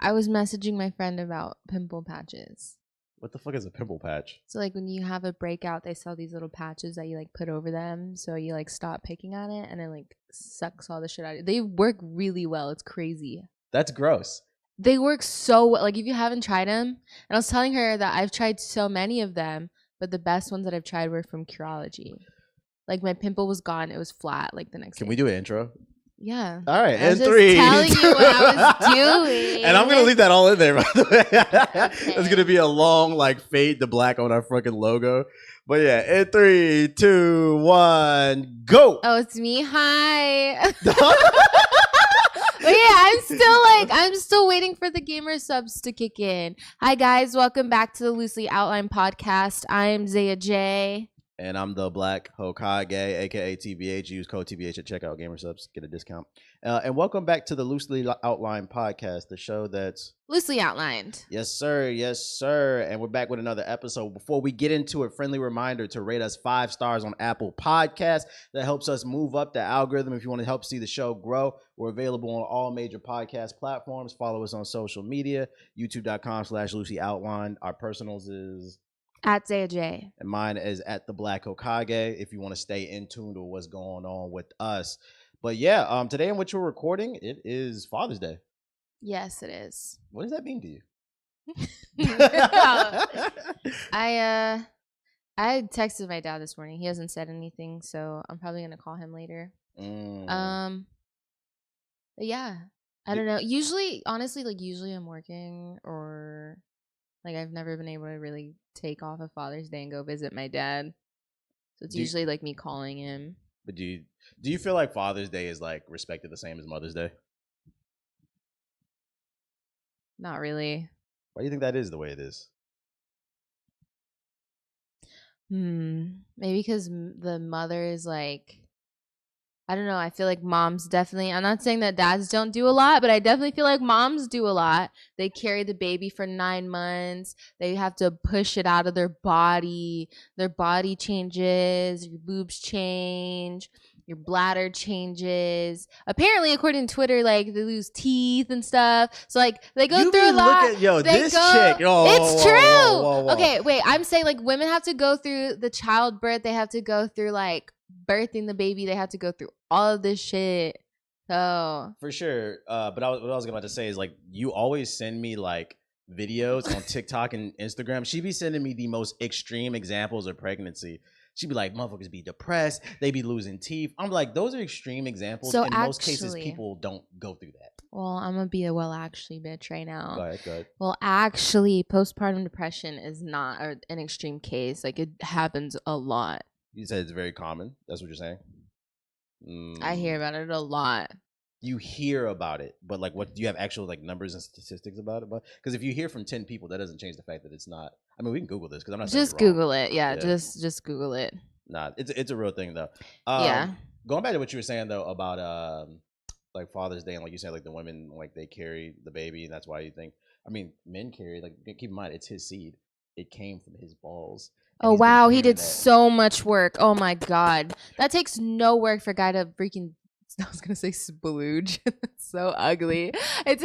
I was messaging my friend about pimple patches. What the fuck is a pimple patch? So like when you have a breakout, they sell these little patches that you like put over them, so you like stop picking at it, and it like sucks all the shit out of it. They work really well. It's crazy. That's gross. They work so well. Like if you haven't tried them, and I was telling her that I've tried so many of them, but the best ones that I've tried were from Curology. Like my pimple was gone. It was flat like the next day. Can we do an intro? Yeah. All right, I was and just 3. telling you what I was doing. And I'm gonna leave that all in there, by the way. Okay. It's gonna be a long like fade to black on our fucking logo. But yeah, in 3, 2, 1, go. Oh, it's me. Hi. But yeah, I'm still waiting for the gamer subs to kick in. Hi guys, welcome back to the Loosely Outlined podcast. I'm Zaea J. And I'm the Black Hokage, aka TBH. Use code TBH at checkout. Gamer subs get a discount. And welcome back to the Loosely Outlined podcast, the show that's Loosely outlined. Yes, sir. Yes, sir. And we're back with another episode. Before we get into it, friendly reminder to rate us 5 stars on Apple Podcasts. That helps us move up the algorithm. If you want to help see the show grow, we're available on all major podcast platforms. Follow us on social media, youtube.com/Loosely Outlined. Our personals is At Zaea J. And mine is at the Black Hokage if you want to stay in tune to what's going on with us. But yeah, today in which we're recording, it is Father's Day. Yes, it is. What does that mean to you? I texted my dad this morning. He hasn't said anything, so I'm probably gonna call him later. But yeah, I don't know. Usually, honestly, usually I'm working, or like I've never been able to really take off of Father's Day and go visit my dad. So it's usually like me calling him. But do you feel like Father's Day is like respected the same as Mother's Day? Not really. Why do you think that is the way it is? Maybe because the mother is like, I don't know. I feel like moms definitely, I'm not saying that dads don't do a lot, but I definitely feel like moms do a lot. They carry the baby for 9 months. They have to push it out of their body. Their body changes. Your boobs change. Your bladder changes. Apparently, according to Twitter, like they lose teeth and stuff. So like they go through a lot. Chick. It's true. Whoa. Okay, wait. I'm saying like women have to go through the childbirth. They have to go through like birthing the baby. They have to go through all of this shit. So for sure. But what I was about to say is like you always send me like videos on TikTok and Instagram. She be sending me the most extreme examples of pregnancy. She'd be like, motherfuckers be depressed. They be losing teeth. I'm like, those are extreme examples. So in most cases, people don't go through that. Well, I'm going to be a actually bitch right now. Go ahead. Well, actually, postpartum depression is not an extreme case. Like, it happens a lot. You said it's very common. That's what you're saying? I hear about it a lot. You hear about it, but like, what do you have actual like numbers and statistics about it? Because if you hear from 10 people, that doesn't change the fact that it's not. I mean, we can Google this because I'm not saying just Google it. Yeah, just Google it. Nah, it's a real thing though. Yeah. Going back to what you were saying though about like Father's Day and like you said like the women like they carry the baby and that's why you think. I mean, men carry like keep in mind it's his seed. It came from his balls. Oh wow, he did so much work. Oh my god, that takes no work for a guy to freaking. I was gonna say splooge. That's so ugly. It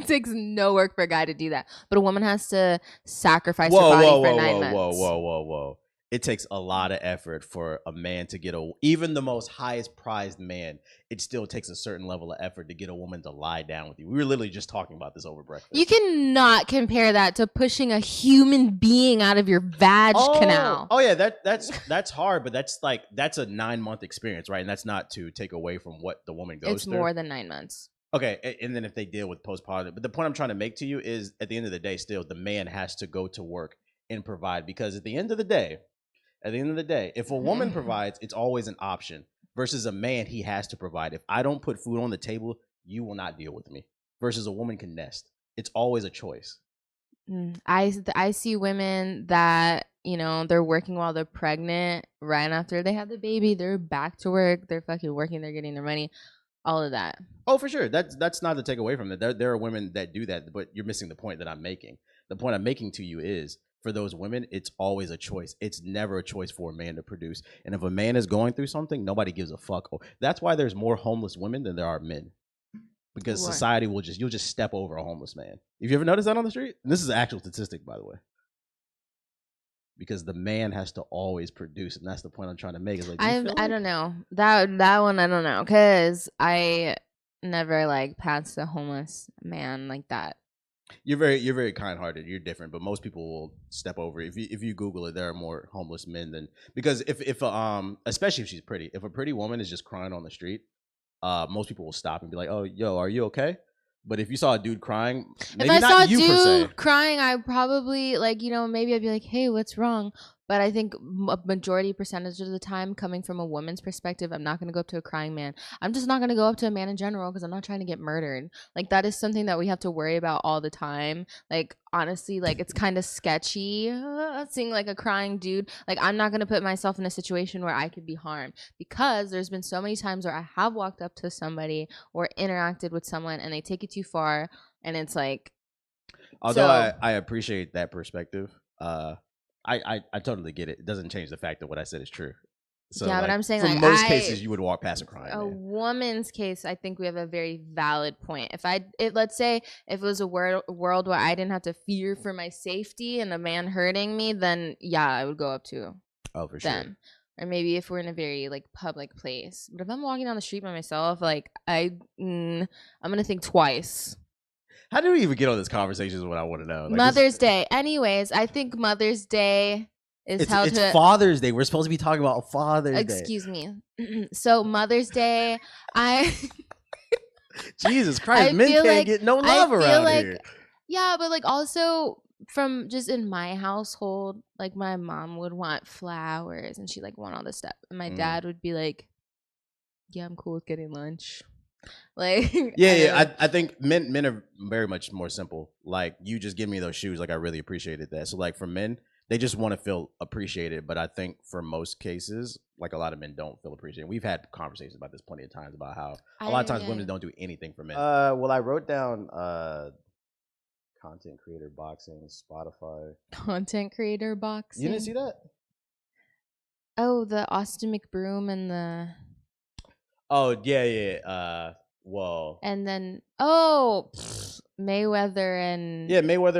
takes no work for a guy to do that, but a woman has to sacrifice her body for 9 months. Whoa! It takes a lot of effort for a man to get even the most highest prized man. It still takes a certain level of effort to get a woman to lie down with you. We were literally just talking about this over breakfast. You cannot compare that to pushing a human being out of your vag canal. Oh yeah, that's hard, but that's a 9-month experience, right? And that's not to take away from what the woman goes through. It's more than 9 months. Okay, and then if they deal with postpartum, but the point I'm trying to make to you is, at the end of the day, still the man has to go to work and provide, because at the end of the day, if a woman provides, it's always an option. Versus a man, he has to provide. If I don't put food on the table, you will not deal with me. Versus a woman can nest. It's always a choice. I see women that, they're working while they're pregnant. Right after they have the baby, they're back to work. They're fucking working. They're getting their money. All of that. Oh, for sure. That's not to take away from it. There are women that do that, but you're missing the point that I'm making. The point I'm making to you is, for those women, it's always a choice. It's never a choice for a man to produce. And if a man is going through something, nobody gives a fuck. That's why there's more homeless women than there are men. because What? society will you'll just step over a homeless man. Have you ever noticed that on the street? And this is an actual statistic, by the way. Because the man has to always produce, and that's the point I'm trying to make. Is like, I don't know that one. I don't know, because I never like passed a homeless man like that. You're very kind-hearted. You're different, but most people will step over. If you Google it, there are more homeless men than, because if especially if she's pretty, if a pretty woman is just crying on the street, most people will stop and be like, "Oh, yo, are you okay?" But if you saw a dude crying, maybe if I saw not a you per se. dude crying, I probably like, maybe I'd be like, "Hey, what's wrong?" But I think a majority percentage of the time, coming from a woman's perspective, I'm not going to go up to a crying man. I'm just not going to go up to a man in general, because I'm not trying to get murdered. Like, that is something that we have to worry about all the time. Like, honestly, like, it's kind of sketchy seeing like a crying dude. Like, I'm not going to put myself in a situation where I could be harmed, because there's been so many times where I have walked up to somebody or interacted with someone and they take it too far, and it's like, although I appreciate that perspective, I totally get it. It doesn't change the fact that what I said is true. So, yeah, like, but I'm saying, for like, most cases, you would walk past a crying a man. woman's case, I think we have a very valid point. Let's say if it was a world where I didn't have to fear for my safety and a man hurting me, then yeah, I would go up to for them. Sure. Or maybe if we're in a very like public place. But if I'm walking down the street by myself, like I'm gonna think twice. How do we even get on this conversation is what I want to know. Like, Mother's Day. Anyways, I think Mother's Day is it's Father's Day. We're supposed to be talking about Father's Day. Excuse me. So Mother's Day, Jesus Christ, men can't get no love around here. Yeah, but like also from just in my household, like my mom would want flowers and she like want all this stuff. And my dad would be like, yeah, I'm cool with getting lunch. Like, I think men are very much more simple. Like, you just give me those shoes, like I really appreciated that. So like for men, they just want to feel appreciated. But I think for most cases, like a lot of men don't feel appreciated. We've had conversations about this plenty of times about how a lot of times women don't do anything for men. Well, I wrote down content creator boxing, Spotify. Content creator boxing. You didn't see that? Oh, the Austin McBroom and the. Oh yeah. Well. And then Mayweather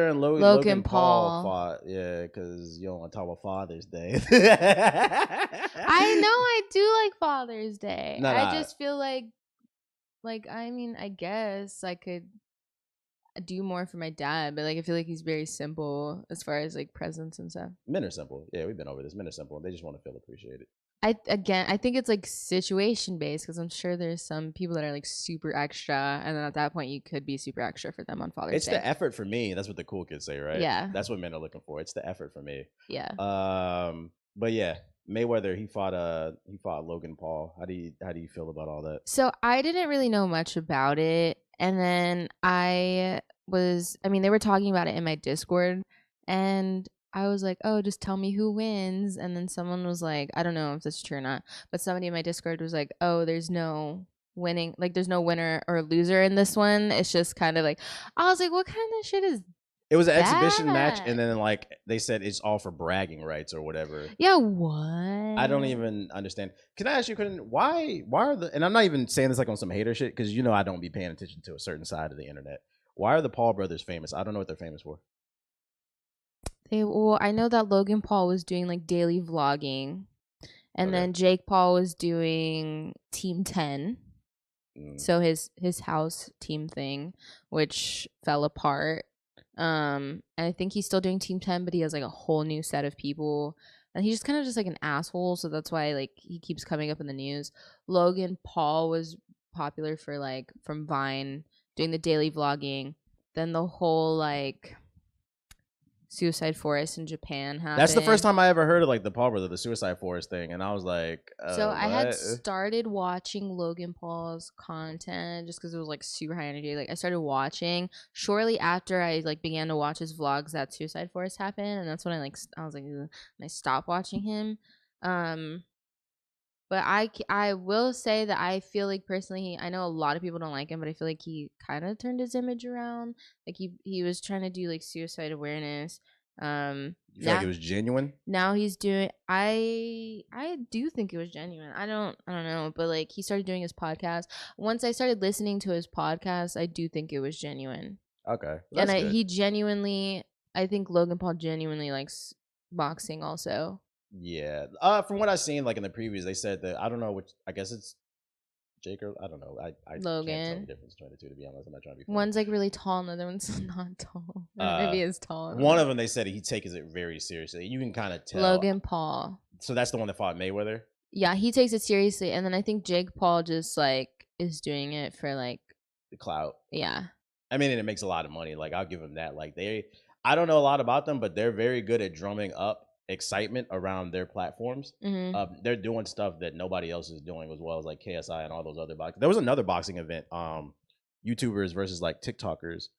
and Logan Paul fought. Yeah, because you don't want to talk about Father's Day. I know I do like Father's Day. I just feel like I mean, I guess I could do more for my dad, but like I feel like he's very simple as far as like presents and stuff. Men are simple. Yeah, we've been over this. Men are simple. They just want to feel appreciated. I think it's like situation based, because I'm sure there's some people that are like super extra, and then at that point you could be super extra for them on Father's Day. It's the effort for me. That's what the cool kids say, right? Yeah. That's what men are looking for. It's the effort for me. Yeah. But yeah, Mayweather, he fought Logan Paul. How do you feel about all that? So I didn't really know much about it, and then they were talking about it in my Discord, and I was like, oh, just tell me who wins. And then someone was like, I don't know if this is true or not, but somebody in my Discord was like, oh, there's no winning, like there's no winner or loser in this one. It's just kind of like, I was like, what kind of shit is it? Was an exhibition match, and then like they said it's all for bragging rights or whatever. Yeah, what? I don't even understand. Can I ask you, why are and I'm not even saying this like on some hater shit, because I don't be paying attention to a certain side of the internet. Why are the Paul brothers famous? I don't know what they're famous for. I know that Logan Paul was doing like daily vlogging, and then Jake Paul was doing Team 10. So his house team thing, which fell apart. And I think he's still doing Team 10, but he has like a whole new set of people, and he's just kind of just like an asshole. So that's why like he keeps coming up in the news. Logan Paul was popular for like from Vine doing the daily vlogging. Then the whole like suicide forest in Japan happened. That's the first time I ever heard of like the Paul brother, the suicide forest thing, and I was like, so I had started watching Logan Paul's content just because it was like super high energy. Like I started watching shortly after I like began to watch his vlogs that suicide forest happened, and that's when I was like, ugh, and I stopped watching him. But I will say that I feel like personally, I know a lot of people don't like him, but I feel like he kind of turned his image around. Like he was trying to do like suicide awareness, You feel like it was genuine? Now he's doing. I do think it was genuine. I don't know, but like he started doing his podcast. Once I started listening to his podcast, I do think it was genuine. Okay, that's and good. he genuinely, I think Logan Paul genuinely likes boxing also. Yeah. From what I've seen, like in the previews, they said that I don't know which. I guess it's Jake or I don't know. I can't tell Logan. the difference between the two, to be honest. I'm not trying to be funny. One's like really tall, and the other one's not tall. Maybe it's tall. One of them, they said he takes it very seriously. You can kind of tell. Logan Paul. So that's the one that fought Mayweather? Yeah, he takes it seriously, and then I think Jake Paul just like is doing it for like the clout. Yeah. I mean, and it makes a lot of money. Like I'll give them that. Like I don't know a lot about them, but they're very good at drumming up excitement around their platforms. They're doing stuff that nobody else is doing, as well as like KSI and all those other boxing. There was another boxing event, YouTubers versus like TikTokers,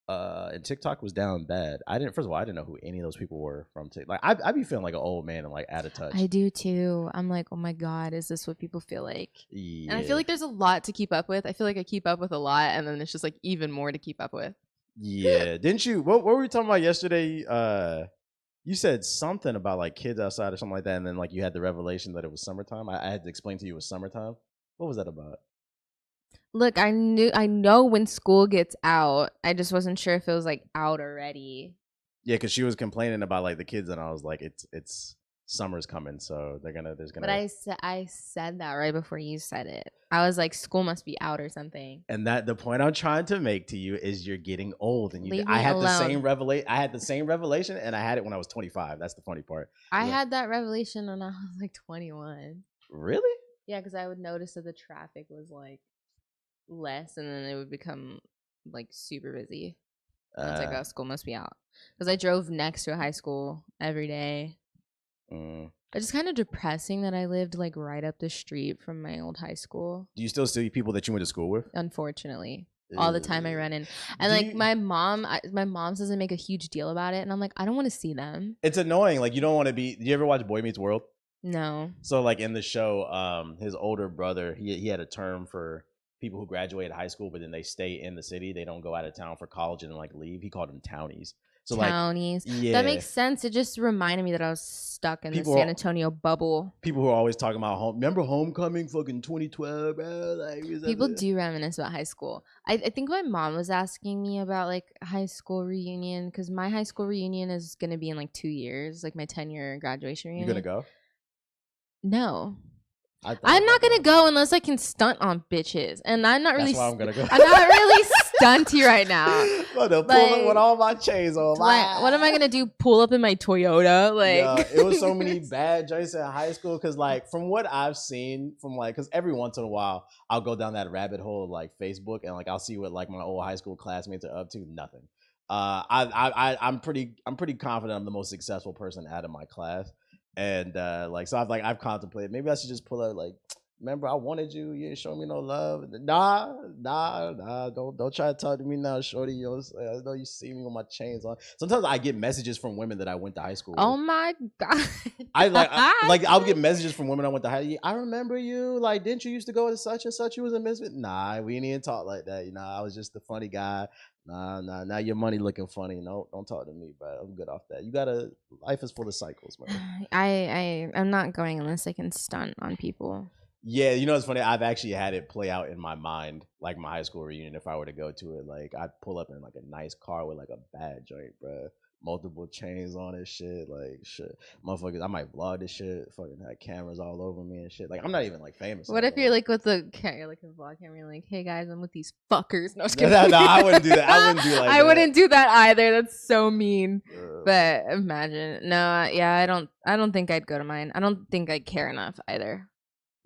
and TikTok was down bad. First of all, I didn't know who any of those people were from TikTok. Like I be feeling like an old man and like out of touch. I do too. I'm like, oh my god, is this what people feel like? Yeah. And I feel like there's a lot to keep up with. I feel like I keep up with a lot, and then it's just like even more to keep up with. Yeah. Didn't you? What were we talking about yesterday? You said something about like kids outside or something like that, and then like you had the revelation that it was summertime. I had to explain to you it was summertime. What was that about? Look, I know when school gets out. I just wasn't sure if it was like out already. Yeah, because she was complaining about like the kids, and I was like, it's summer's coming, so there's gonna. But I said that right before you said it. I was like, school must be out or something. And that the point I'm trying to make to you is you're getting old, and I had the same revelation. I had the same revelation, and I had it when I was 25. That's the funny part. I had that revelation when I was like 21. Really? Yeah, because I would notice that the traffic was like less, and then it would become like super busy. And it's like, oh, school must be out. Because I drove next to a high school every day. It's just kind of depressing that I lived like right up the street from my old high school. Do you still see people that you went to school with? Unfortunately, all the time I run in, and like my mom doesn't make a huge deal about it, and I'm like, I don't want to see them. It's annoying. Like you don't want to be. Do you ever watch Boy Meets World? No. So like in the show, his older brother, he had a term for people who graduated high school, but then they stay in the city. They don't go out of town for college and then like leave. He called them townies. So townies. Like, yeah, that makes sense. It just reminded me that I was stuck in the San Antonio bubble. People who are always talking about home. Remember homecoming, fucking 2012, bro. Like people do reminisce about high school. I think my mom was asking me about like high school reunion, because my high school reunion is gonna be in like 2 years, like my 10-year graduation reunion. You gonna go? No. I'm not gonna go unless I can stunt on bitches, and I'm not really. That's why I'm gonna go. I'm not really stunty right now. Well, they'll pull up with all my chains on. What am I gonna do? Pull up in my Toyota? Like, yeah, it was so many bad joints in high school. Because like from what I've seen, from like, because every once in a while I'll go down that rabbit hole of like Facebook, and like I'll see what like my old high school classmates are up to. Nothing. I'm pretty confident I'm the most successful person out of my class. And like, so I've contemplated maybe I should just pull out like, remember I wanted you, you didn't show me no love. Nah, don't try to talk to me now, shorty. You know, I know you see me with my chains on. Sometimes I get messages from women that I went to high school with. Oh my god. I'll get messages from women I went to high school. I remember you, like, didn't you used to go to such and such? You was a misfit. Nah, we didn't even talk like that. You know, I was just the funny guy. Nah, now your money looking funny. No, don't talk to me, bro. I'm good off that. Life is full of cycles, man. I'm not going unless I can stunt on people. Yeah, you know, it's funny. I've actually had it play out in my mind, like my high school reunion. If I were to go to it, like I'd pull up in like a nice car with like a bad joint, bro. Multiple chains on this shit, like shit, motherfuckers. I might vlog this shit. Fucking had cameras all over me and shit. Like I'm not even like famous. What if you're like with the you're like a vlog camera? You're like, hey guys, I'm with these fuckers. No, no, I wouldn't do that. I wouldn't do like. I wouldn't do that either. That's so mean. But imagine, no, yeah, I don't think I'd go to mine. I don't think I'd care enough either.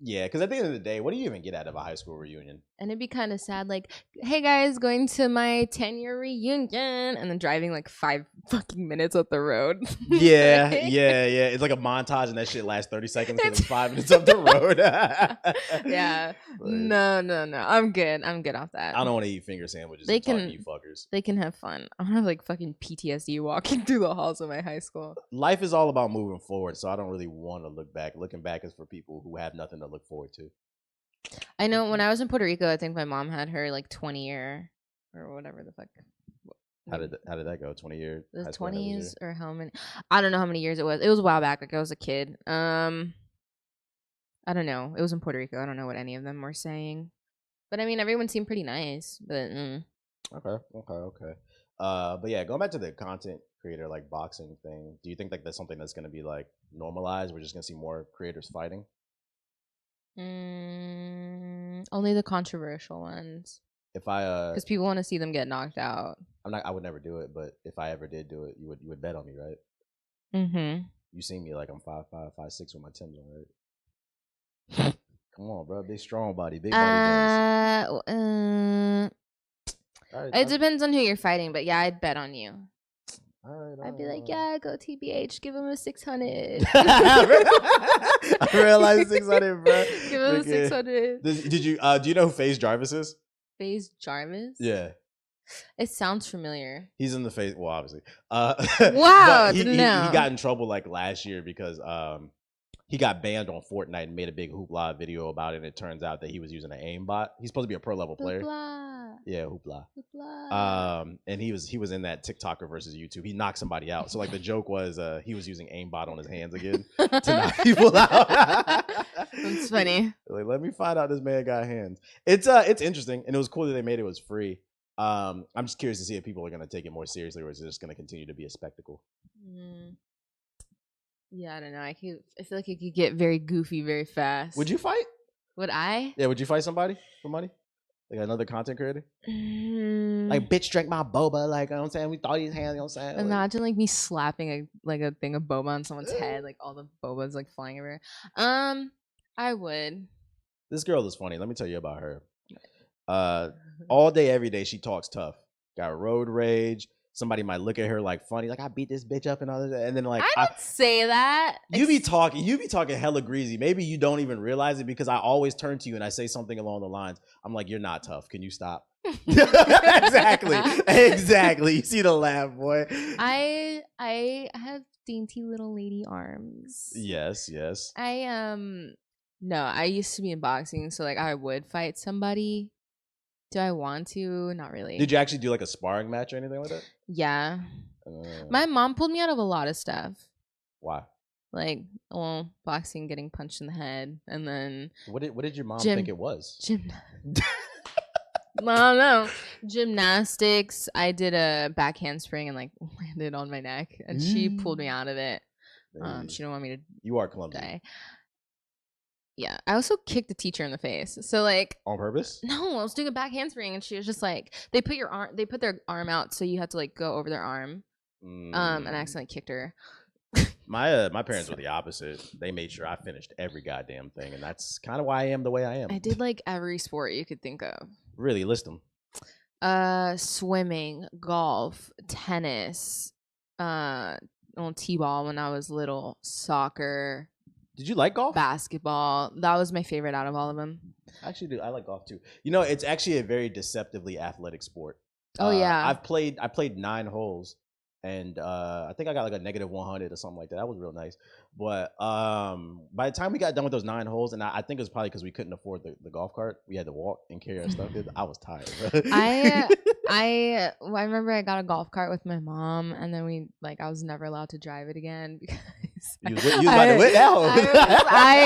Yeah, because at the end of the day, what do you even get out of a high school reunion? And it'd be kind of sad, like, hey guys, going to my 10-year reunion, and then driving like 5 fucking minutes up the road. Yeah. It's like a montage, and that shit lasts 30 seconds because it's 5 minutes up the road. Yeah. No. I'm good off that. I don't want to eat finger sandwiches. They can eat fuckers. They can have fun. I don't have like fucking PTSD walking through the halls of my high school. Life is all about moving forward, so I don't really want to look back. Looking back is for people who have nothing to look forward to. I know when I was in Puerto Rico, I think my mom had her like 20-year or whatever the fuck. How did that go? 20 years? The 20s or how many? I don't know how many years it was. It was a while back. Like I was a kid. I don't know. It was in Puerto Rico. I don't know what any of them were saying. But I mean, everyone seemed pretty nice. But Okay. But yeah, going back to the content creator like boxing thing, do you think like that's something that's gonna be like normalized? We're just gonna see more creators fighting? only the controversial ones. If I because people want to see them get knocked out. I would never do it, but if I ever did do it, you would bet on me, right? Mm-hmm. You see me like I'm 5'5", 5'6" with my Timbs on, right? Come on, bro. Big strong body, big body guns. It depends on who you're fighting, but yeah, I'd bet on you. I'd be like, yeah, go TBH, give him a 600. I realized 600, bro. Give him a 600. Did you do you know who FaZe Jarvis is? FaZe Jarvis? Yeah. It sounds familiar. He's in the FaZe, well, obviously. Wow, he no. He got in trouble like last year because he got banned on Fortnite and made a big hoopla video about it, and it turns out that he was using an aimbot. He's supposed to be a pro level player. Hoopla. Yeah, hoopla. Hoopla. And he was in that TikToker versus YouTube. He knocked somebody out. So like the joke was he was using aimbot on his hands again to knock people out. That's funny. Like, let me find out this man got hands. It's interesting, and it was cool that they made it was free. I'm just curious to see if people are gonna take it more seriously, or is it just gonna continue to be a spectacle? Yeah, I don't know. I feel like it could get very goofy very fast. Would you fight? Would I? Yeah, would you fight somebody for money? Like another content creator? Like, bitch, drank my boba. Like, you know what I'm saying? We thought his hands, you know what I'm saying? Imagine like me slapping a thing of boba on someone's head, like all the boba's like flying everywhere. I would. This girl is funny. Let me tell you about her. All day, every day, she talks tough. Got road rage. Somebody might look at her like funny, like I beat this bitch up and all that. And then like I don't say that. You be talking hella greasy. Maybe you don't even realize it because I always turn to you and I say something along the lines. I'm like, you're not tough. Can you stop? Exactly. You see the laugh, boy. I have dainty little lady arms. Yes. No, I used to be in boxing, so like I would fight somebody. Do I want to? Not really. Did you actually do like a sparring match or anything like that? Yeah. My mom pulled me out of a lot of stuff. Why? Like, well, boxing, getting punched in the head, and then what did your mom think it was? I don't know. Gymnastics. I did a back handspring and like landed on my neck, and she pulled me out of it. She didn't want me to. You are clumsy. Die. Yeah, I also kicked the teacher in the face. So like on purpose? No, I was doing a back handspring, and she was just like, they put their arm out, so you had to like go over their arm. And I accidentally kicked her. My parents were the opposite. They made sure I finished every goddamn thing, and that's kind of why I am the way I am. I did like every sport you could think of. Really, list them. Swimming, golf, tennis, t-ball when I was little, soccer. Did you like golf? Basketball. That was my favorite out of all of them. I actually do. I like golf too. You know, it's actually a very deceptively athletic sport. Oh yeah. I played 9 holes, and I think I got like a negative 100 or something like that. That was real nice. But by the time we got done with those 9 holes, and I think it was probably because we couldn't afford the golf cart. We had to walk and carry our stuff. I was tired, bro. I remember I got a golf cart with my mom, and then I was never allowed to drive it again because you was about to whip out.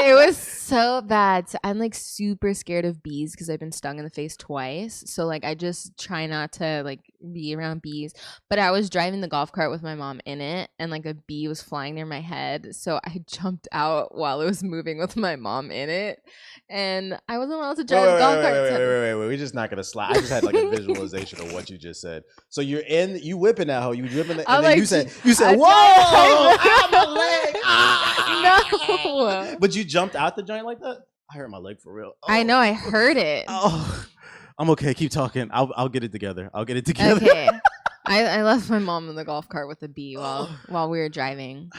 It was so bad. So I'm like super scared of bees because I've been stung in the face twice. So like I just try not to like be around bees. But I was driving the golf cart with my mom in it, and like a bee was flying near my head. So I jumped out while it was moving with my mom in it, and I wasn't allowed to drive the golf cart. Wait. We're just not gonna slide. I just had like a visualization of what you just said. So you whipping that hoe, you whipping it, and then you said, whoa, ow, my leg. No. But you jumped out the joint like that? I hurt my leg for real. Oh. I know, I heard it. Oh, I'm okay. Keep talking. I'll get it together. Okay. I left my mom in the golf cart with a bee while we were driving.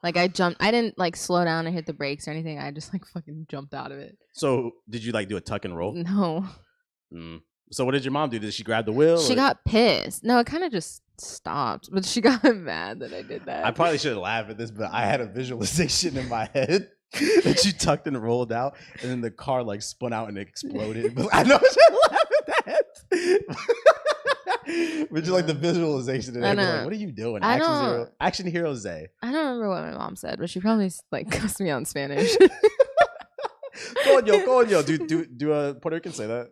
Like I jumped. I didn't like slow down and hit the brakes or anything. I just like fucking jumped out of it. So did you like do a tuck and roll? No. So what did your mom do? Did she grab the wheel? She got pissed. No, it kind of just stopped, but she got mad that I did that. I probably should have laughed at this, but I had a visualization in my head that you tucked and rolled out, and then the car like spun out and it exploded. But I know I should laugh at that. But just like the visualization of I that, like, know. what are you doing? I Action hero Zaea. I don't remember what my mom said, but she probably like cussed me out in Spanish. Coño. Do Puerto Rican say that?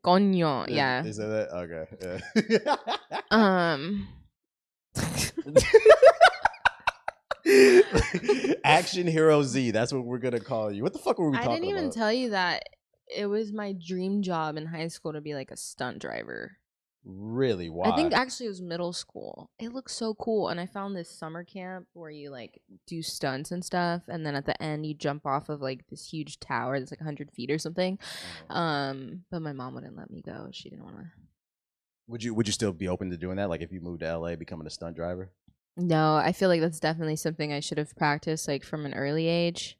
Coño, yeah. They say that? Okay. Action Hero Z. That's what we're gonna call you. What the fuck were we talking about? I didn't even tell you that it was my dream job in high school to be like a stunt driver. Really? Why? I think actually it was middle school. It looked so cool, and I found this summer camp where you like do stunts and stuff, and then at the end you jump off of like this huge tower that's like 100 feet or something. But my mom wouldn't let me go. She didn't want to. Would you still be open to doing that? Like if you moved to LA, becoming a stunt driver? No, I feel like that's definitely something I should have practiced like from an early age.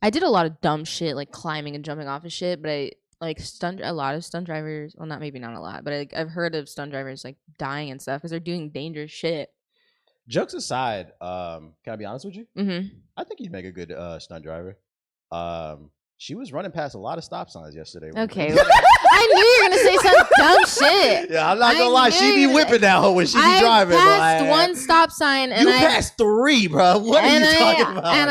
I did a lot of dumb shit like climbing and jumping off of shit, but I like a lot of stunt drivers. Well, maybe not a lot, but I've heard of stunt drivers like dying and stuff because they're doing dangerous shit. Jokes aside, can I be honest with you? Mm-hmm. I think you'd make a good stunt driver. She was running past a lot of stop signs yesterday. Okay. I knew you were gonna say some dumb shit. Yeah, I'm not gonna lie. She be whipping that hoe when she be driving. I passed one stop sign, and you passed 3, bro. What are you talking about? And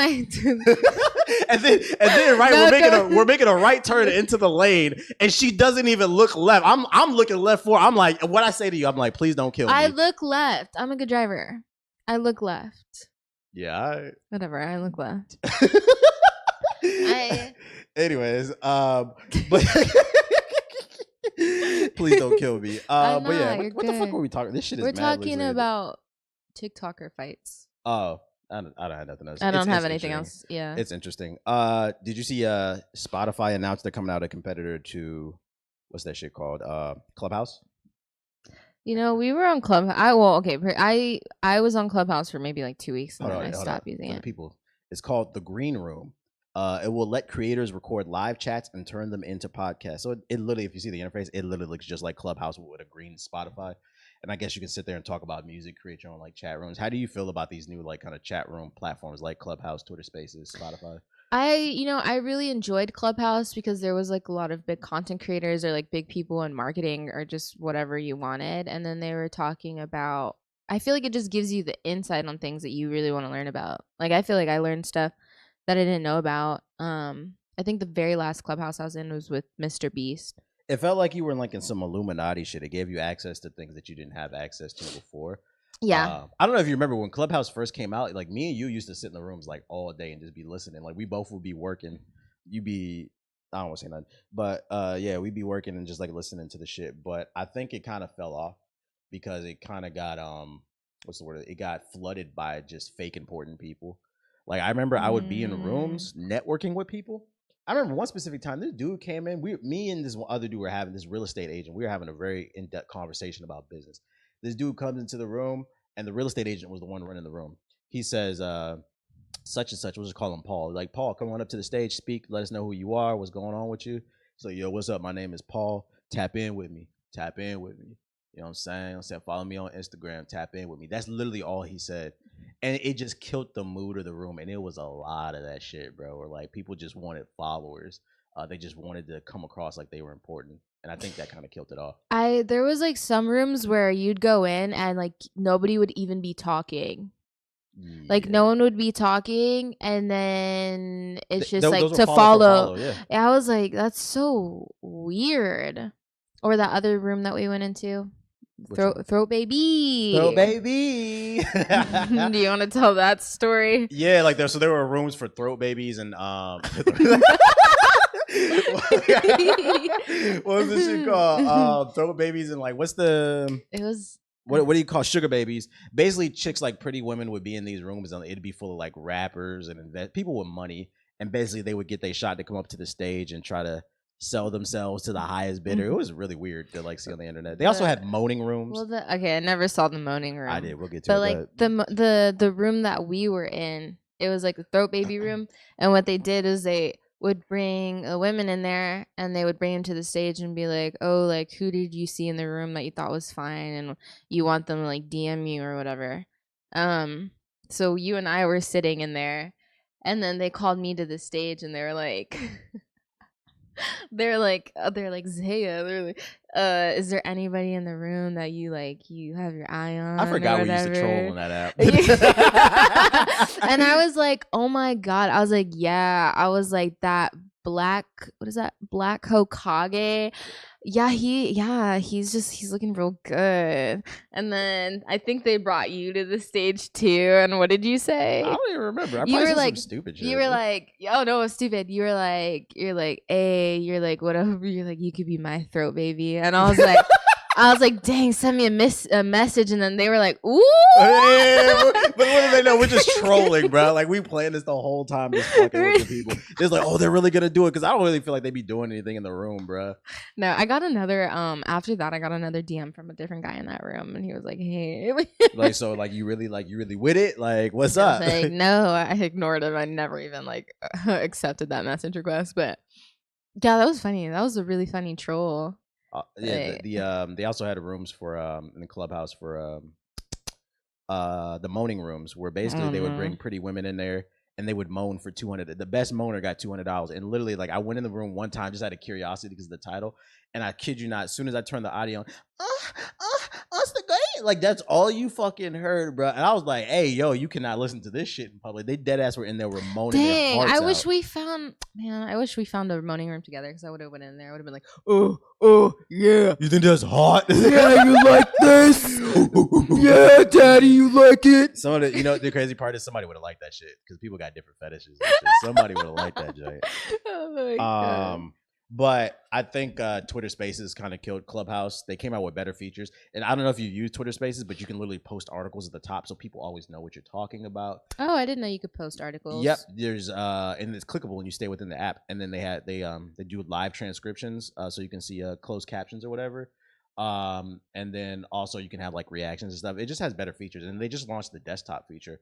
and then right, we're making a right turn into the lane, and she doesn't even look left. I'm looking left for. I'm like, what I say to you? I'm like, please don't kill me. I look left. I'm a good driver. I look left. Yeah. Whatever. I look left. Anyways, but please don't kill me. But yeah, what the fuck were we talking? This shit is. We're talking about TikToker fights. Oh, I don't have nothing else. I don't have anything else. Yeah, it's interesting. Did you see? Spotify announced they're coming out a competitor to what's that shit called? Clubhouse. You know, we were on Clubhouse. I was on Clubhouse for maybe like 2 weeks, and then I stopped using it. People, it's called the Green Room. It will let creators record live chats and turn them into podcasts. So it literally, if you see the interface, it literally looks just like Clubhouse with a green Spotify. And I guess you can sit there and talk about music, create your own like chat rooms. How do you feel about these new like kind of chat room platforms like Clubhouse, Twitter Spaces, Spotify? I really enjoyed Clubhouse because there was like a lot of big content creators or like big people in marketing or just whatever you wanted. And then they were talking about, I feel like it just gives you the insight on things that you really want to learn about. Like I feel like I learned stuff that I didn't know about. I think the very last Clubhouse I was in was with Mr. Beast. It felt like you were in some Illuminati shit. It gave you access to things that you didn't have access to before. Yeah. I don't know if you remember when Clubhouse first came out, like me and you used to sit in the rooms like all day and just be listening. Like we both would be working. I don't want to say nothing, but yeah, we'd be working and just like listening to the shit. But I think it kind of fell off because it kind of got, what's the word? It got flooded by just fake important people. Like I remember I would be in rooms networking with people. I remember one specific time this dude came in. Me and this other dude were having this real estate agent. We were having a very in-depth conversation about business. This dude comes into the room, and the real estate agent was the one running the room. He says, such and such, we'll just call him Paul. Like, Paul, come on up to the stage, speak, let us know who you are, what's going on with you. So, yo, what's up? My name is Paul. Tap in with me. Tap in with me. You know what I'm saying? Follow me on Instagram. Tap in with me. That's literally all he said. And it just killed the mood of the room. And it was a lot of that shit, bro, where like people just wanted followers. They just wanted to come across like they were important. And I think that kind of killed it off. There was like some rooms where you'd go in and like nobody would even be talking. Yeah. Like no one would be talking, and then it's just like to follow. Yeah. I was like, that's so weird. Or that other room that we went into. Throat baby. Throat baby. Do you want to tell that story? Yeah, like there were rooms for throat babies and what was this shit called? Throat babies and like it was what do you call sugar babies? Basically, chicks like pretty women would be in these rooms and it'd be full of like rappers and people with money, and basically they would get their shot to come up to the stage and try to sell themselves to the highest bidder. It was really weird to like see on the internet. They also had moaning rooms. Well, okay, I never saw the moaning room. I did. We'll get to it. But like the room that we were in, it was like the throat baby room, and what they did is they would bring women in there and they would bring them to the stage and be like, oh, like who did you see in the room that you thought was fine and you want them to like DM you or whatever. So you and I were sitting in there, and then they called me to the stage and they were like they're like Zaea, they're like is there anybody in the room that you have your eye on? I forgot we used to troll on that app. And I was like, oh my God. I was like, yeah. I was like, that Black Hokage. Yeah, he's looking real good. And then I think they brought you to the stage too. And what did you say? I don't even remember. I You probably were said like, some stupid shit. you were like, oh no, it was stupid. You're like, hey, you're like, whatever. You're like, you could be my throat baby. And I was like, dang, send me a message. And then they were like, ooh. But what do they know? We're just trolling, bro. Like, we playing this the whole time, just fucking with the people. It's like, oh, they're really gonna do it, because I don't really feel like they be doing anything in the room, bro. No, I got another. After that, I got another DM from a different guy in that room, and he was like, hey. Like, so, like, you really with it? Like, what's up? Like, no, I ignored him. I never even accepted that message request. But yeah, that was funny. That was a really funny troll. Yeah, they also had rooms for in the Clubhouse for the moaning rooms, where basically they would bring pretty women in there and they would moan for $200. The best moaner got $200. And literally, like, I went in the room one time just out of curiosity because of the title, and I kid you not, as soon as I turned the audio on, us the guy, like, that's all you fucking heard, bro. And I was like, hey, yo, you cannot listen to this shit in public. They dead ass were in there, were moaning their hearts I out. wish we found a moaning room together, because I would have went in there. I would have been like, oh yeah, You think that's hot? yeah, you like this? Yeah, daddy, you like it? Some of the, the crazy part is somebody would have liked that shit, because people got different fetishes and shit. Somebody would have liked that joint. Oh my God. But I think Twitter Spaces kind of killed Clubhouse. They came out with better features, and I don't know if you use Twitter Spaces, but you can literally post articles at the top, so people always know what you're talking about. Oh, I didn't know you could post articles. Yep, there's and it's clickable when you stay within the app, and then they do live transcriptions, so you can see closed captions or whatever. And then also you can have like reactions and stuff. It just has better features, and they just launched the desktop feature.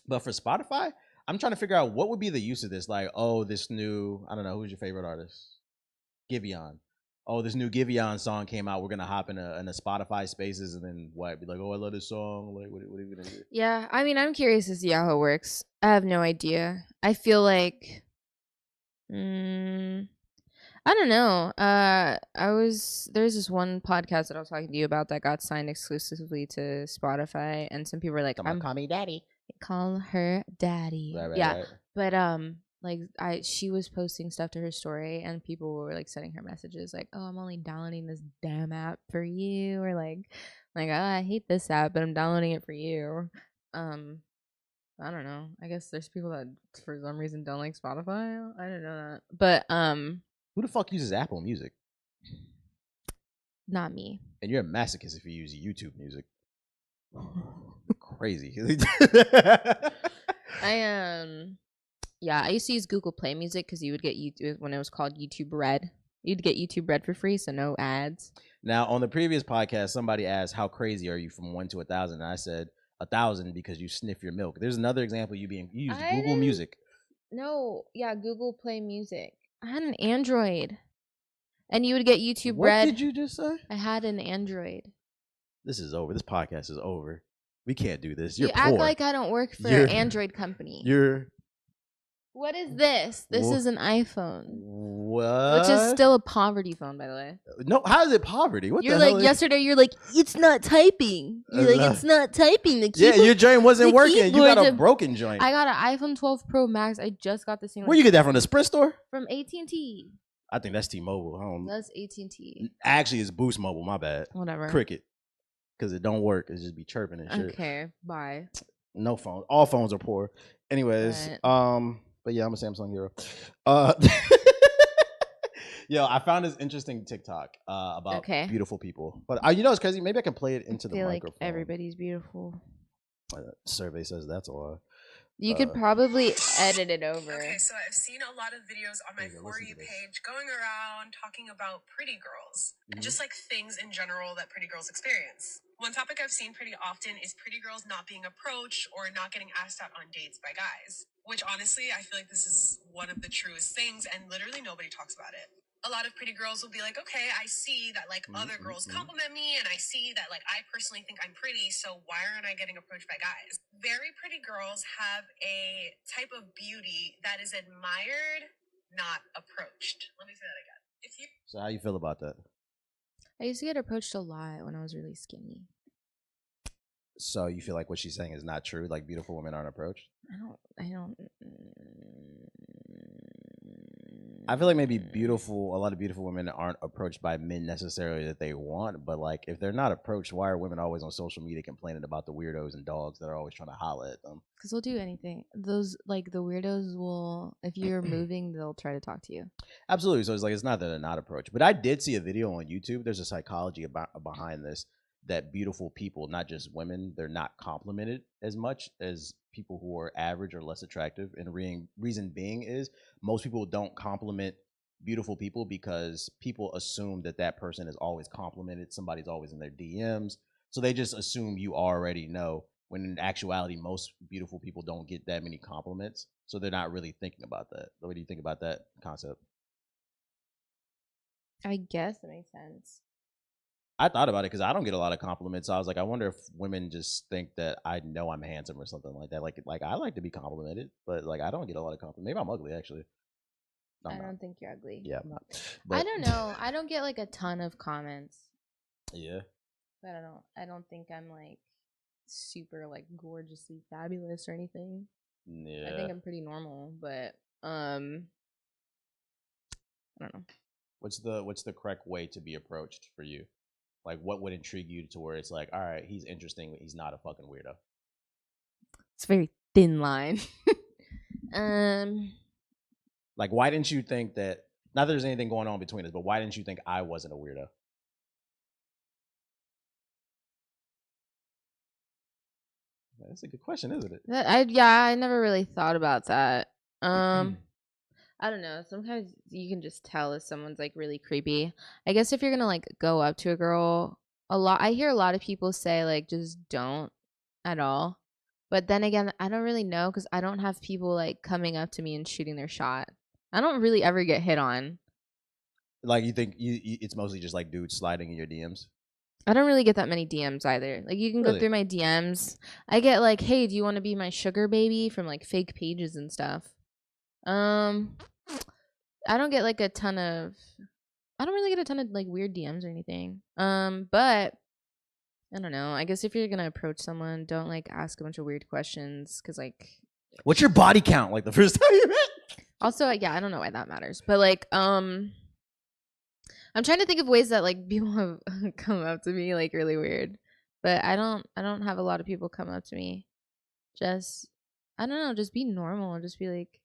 But for Spotify, I'm trying to figure out what would be the use of this. Like, oh, this new, I don't know, who's your favorite artist? Giveon. Oh, this new Giveon song came out. We're gonna hop in a Spotify Spaces, and then what? Be like, oh, I love this song. Like, what are you gonna do? Yeah, I mean, I'm curious to see how it works. I have no idea. I feel like, I don't know. There's this one podcast that I was talking to you about that got signed exclusively to Spotify, and some people were like, call me daddy. Call her daddy. Right, yeah, right. But she was posting stuff to her story, and people were like sending her messages like, oh, I'm only downloading this damn app for you, or like oh, I hate this app, but I'm downloading it for you. I don't know. I guess there's people that for some reason don't like Spotify. I didn't know that. But who the fuck uses Apple Music? Not me. And you're a masochist if you use YouTube Music. Crazy. I used to use Google Play Music because you would get YouTube when it was called YouTube Red. You'd get YouTube Red for free, so no ads. Now, on the previous podcast, somebody asked, how crazy are you from 1 to 1,000? And I said 1,000 because you sniff your milk. There's another example you used Google Music. No, yeah, Google Play Music. I had an Android. And you would get YouTube Red. What did you just say? I had an Android. This is over. This podcast is over. We can't do this. You act like I don't work for an Android company. What is this? This is an iPhone. What? Which is still a poverty phone, by the way. No, how is it poverty? What you're the hell? Like yesterday, you're like, it's not typing. You're like, it's not typing. Your joint wasn't working. You got a broken joint. I got an iPhone 12 Pro Max. I just got this thing. Where you get that from? The Sprint store? From AT&T. I think that's T-Mobile. I don't know. That's AT&T. Actually, it's Boost Mobile. My bad. Whatever. Cricket. Because it don't work. It just be chirping and shit. Okay, bye. No phone. All phones are poor. Anyways, but yeah, I'm a Samsung hero. Yo, I found this interesting TikTok about beautiful people. But it's crazy. Maybe I can play it into the microphone. Like everybody's beautiful. Survey says that's a lie. You could probably edit it over. Okay, so I've seen a lot of videos on my For You page going around talking about pretty girls and just like things in general that pretty girls experience. One topic I've seen pretty often is pretty girls not being approached or not getting asked out on dates by guys, which honestly, I feel like this is one of the truest things and literally nobody talks about it. A lot of pretty girls will be like, okay, I see that like other girls compliment me and I see that like I personally think I'm pretty, so why aren't I getting approached by guys? Very pretty girls have a type of beauty that is admired, not approached. Let me say that again. So how you feel about that? I used to get approached a lot when I was really skinny. So you feel like what she's saying is not true? Like beautiful women aren't approached? I feel like maybe a lot of beautiful women aren't approached by men necessarily that they want, but like if they're not approached, why are women always on social media complaining about the weirdos and dogs that are always trying to holla at them? Because they'll do anything. Those, like, the weirdos will, if you're moving, they'll try to talk to you. Absolutely. So it's like, it's not that they're not approached, but I did see a video on YouTube. There's a psychology behind this, that beautiful people, not just women, they're not complimented as much as people who are average or less attractive. And the reason being is most people don't compliment beautiful people because people assume that that person is always complimented. Somebody's always in their DMs. So they just assume you already know, when in actuality, most beautiful people don't get that many compliments. So they're not really thinking about that. What do you think about that concept? I guess that makes sense. I thought about it because I don't get a lot of compliments. So I was like, I wonder if women just think that I know I'm handsome or something like that. Like I like to be complimented, but like I don't get a lot of compliments. Maybe I'm ugly, actually. I don't think you're ugly. Yeah, I'm not. But I don't know. I don't get like a ton of comments. Yeah. But I don't think I'm like super like gorgeously fabulous or anything. Yeah. I think I'm pretty normal, but I don't know. What's the correct way to be approached for you? Like, what would intrigue you to where it's like, all right, he's interesting, but he's not a fucking weirdo? It's a very thin line. Like, why didn't you think that? Not that there's anything going on between us, but why didn't you think I wasn't a weirdo? That's a good question, isn't it? I never really thought about that. I don't know. Sometimes you can just tell if someone's like really creepy. I guess if you're gonna like go up to a girl, I hear a lot of people say like just don't at all. But then again, I don't really know because I don't have people like coming up to me and shooting their shot. I don't really ever get hit on. Like, you think it's mostly just like dudes sliding in your DMs? I don't really get that many DMs either. Like, you can go through my DMs. I get like, hey, do you want to be my sugar baby, from like fake pages and stuff. I don't get like I don't really get a ton of like weird DMs or anything. But I don't know. I guess if you're gonna approach someone, don't like ask a bunch of weird questions, because like, what's your body count like the first time you met? Also, yeah, I don't know why that matters, but like, I'm trying to think of ways that like people have come up to me like really weird, but I don't have a lot of people come up to me. Just, I don't know, just be normal, just be like,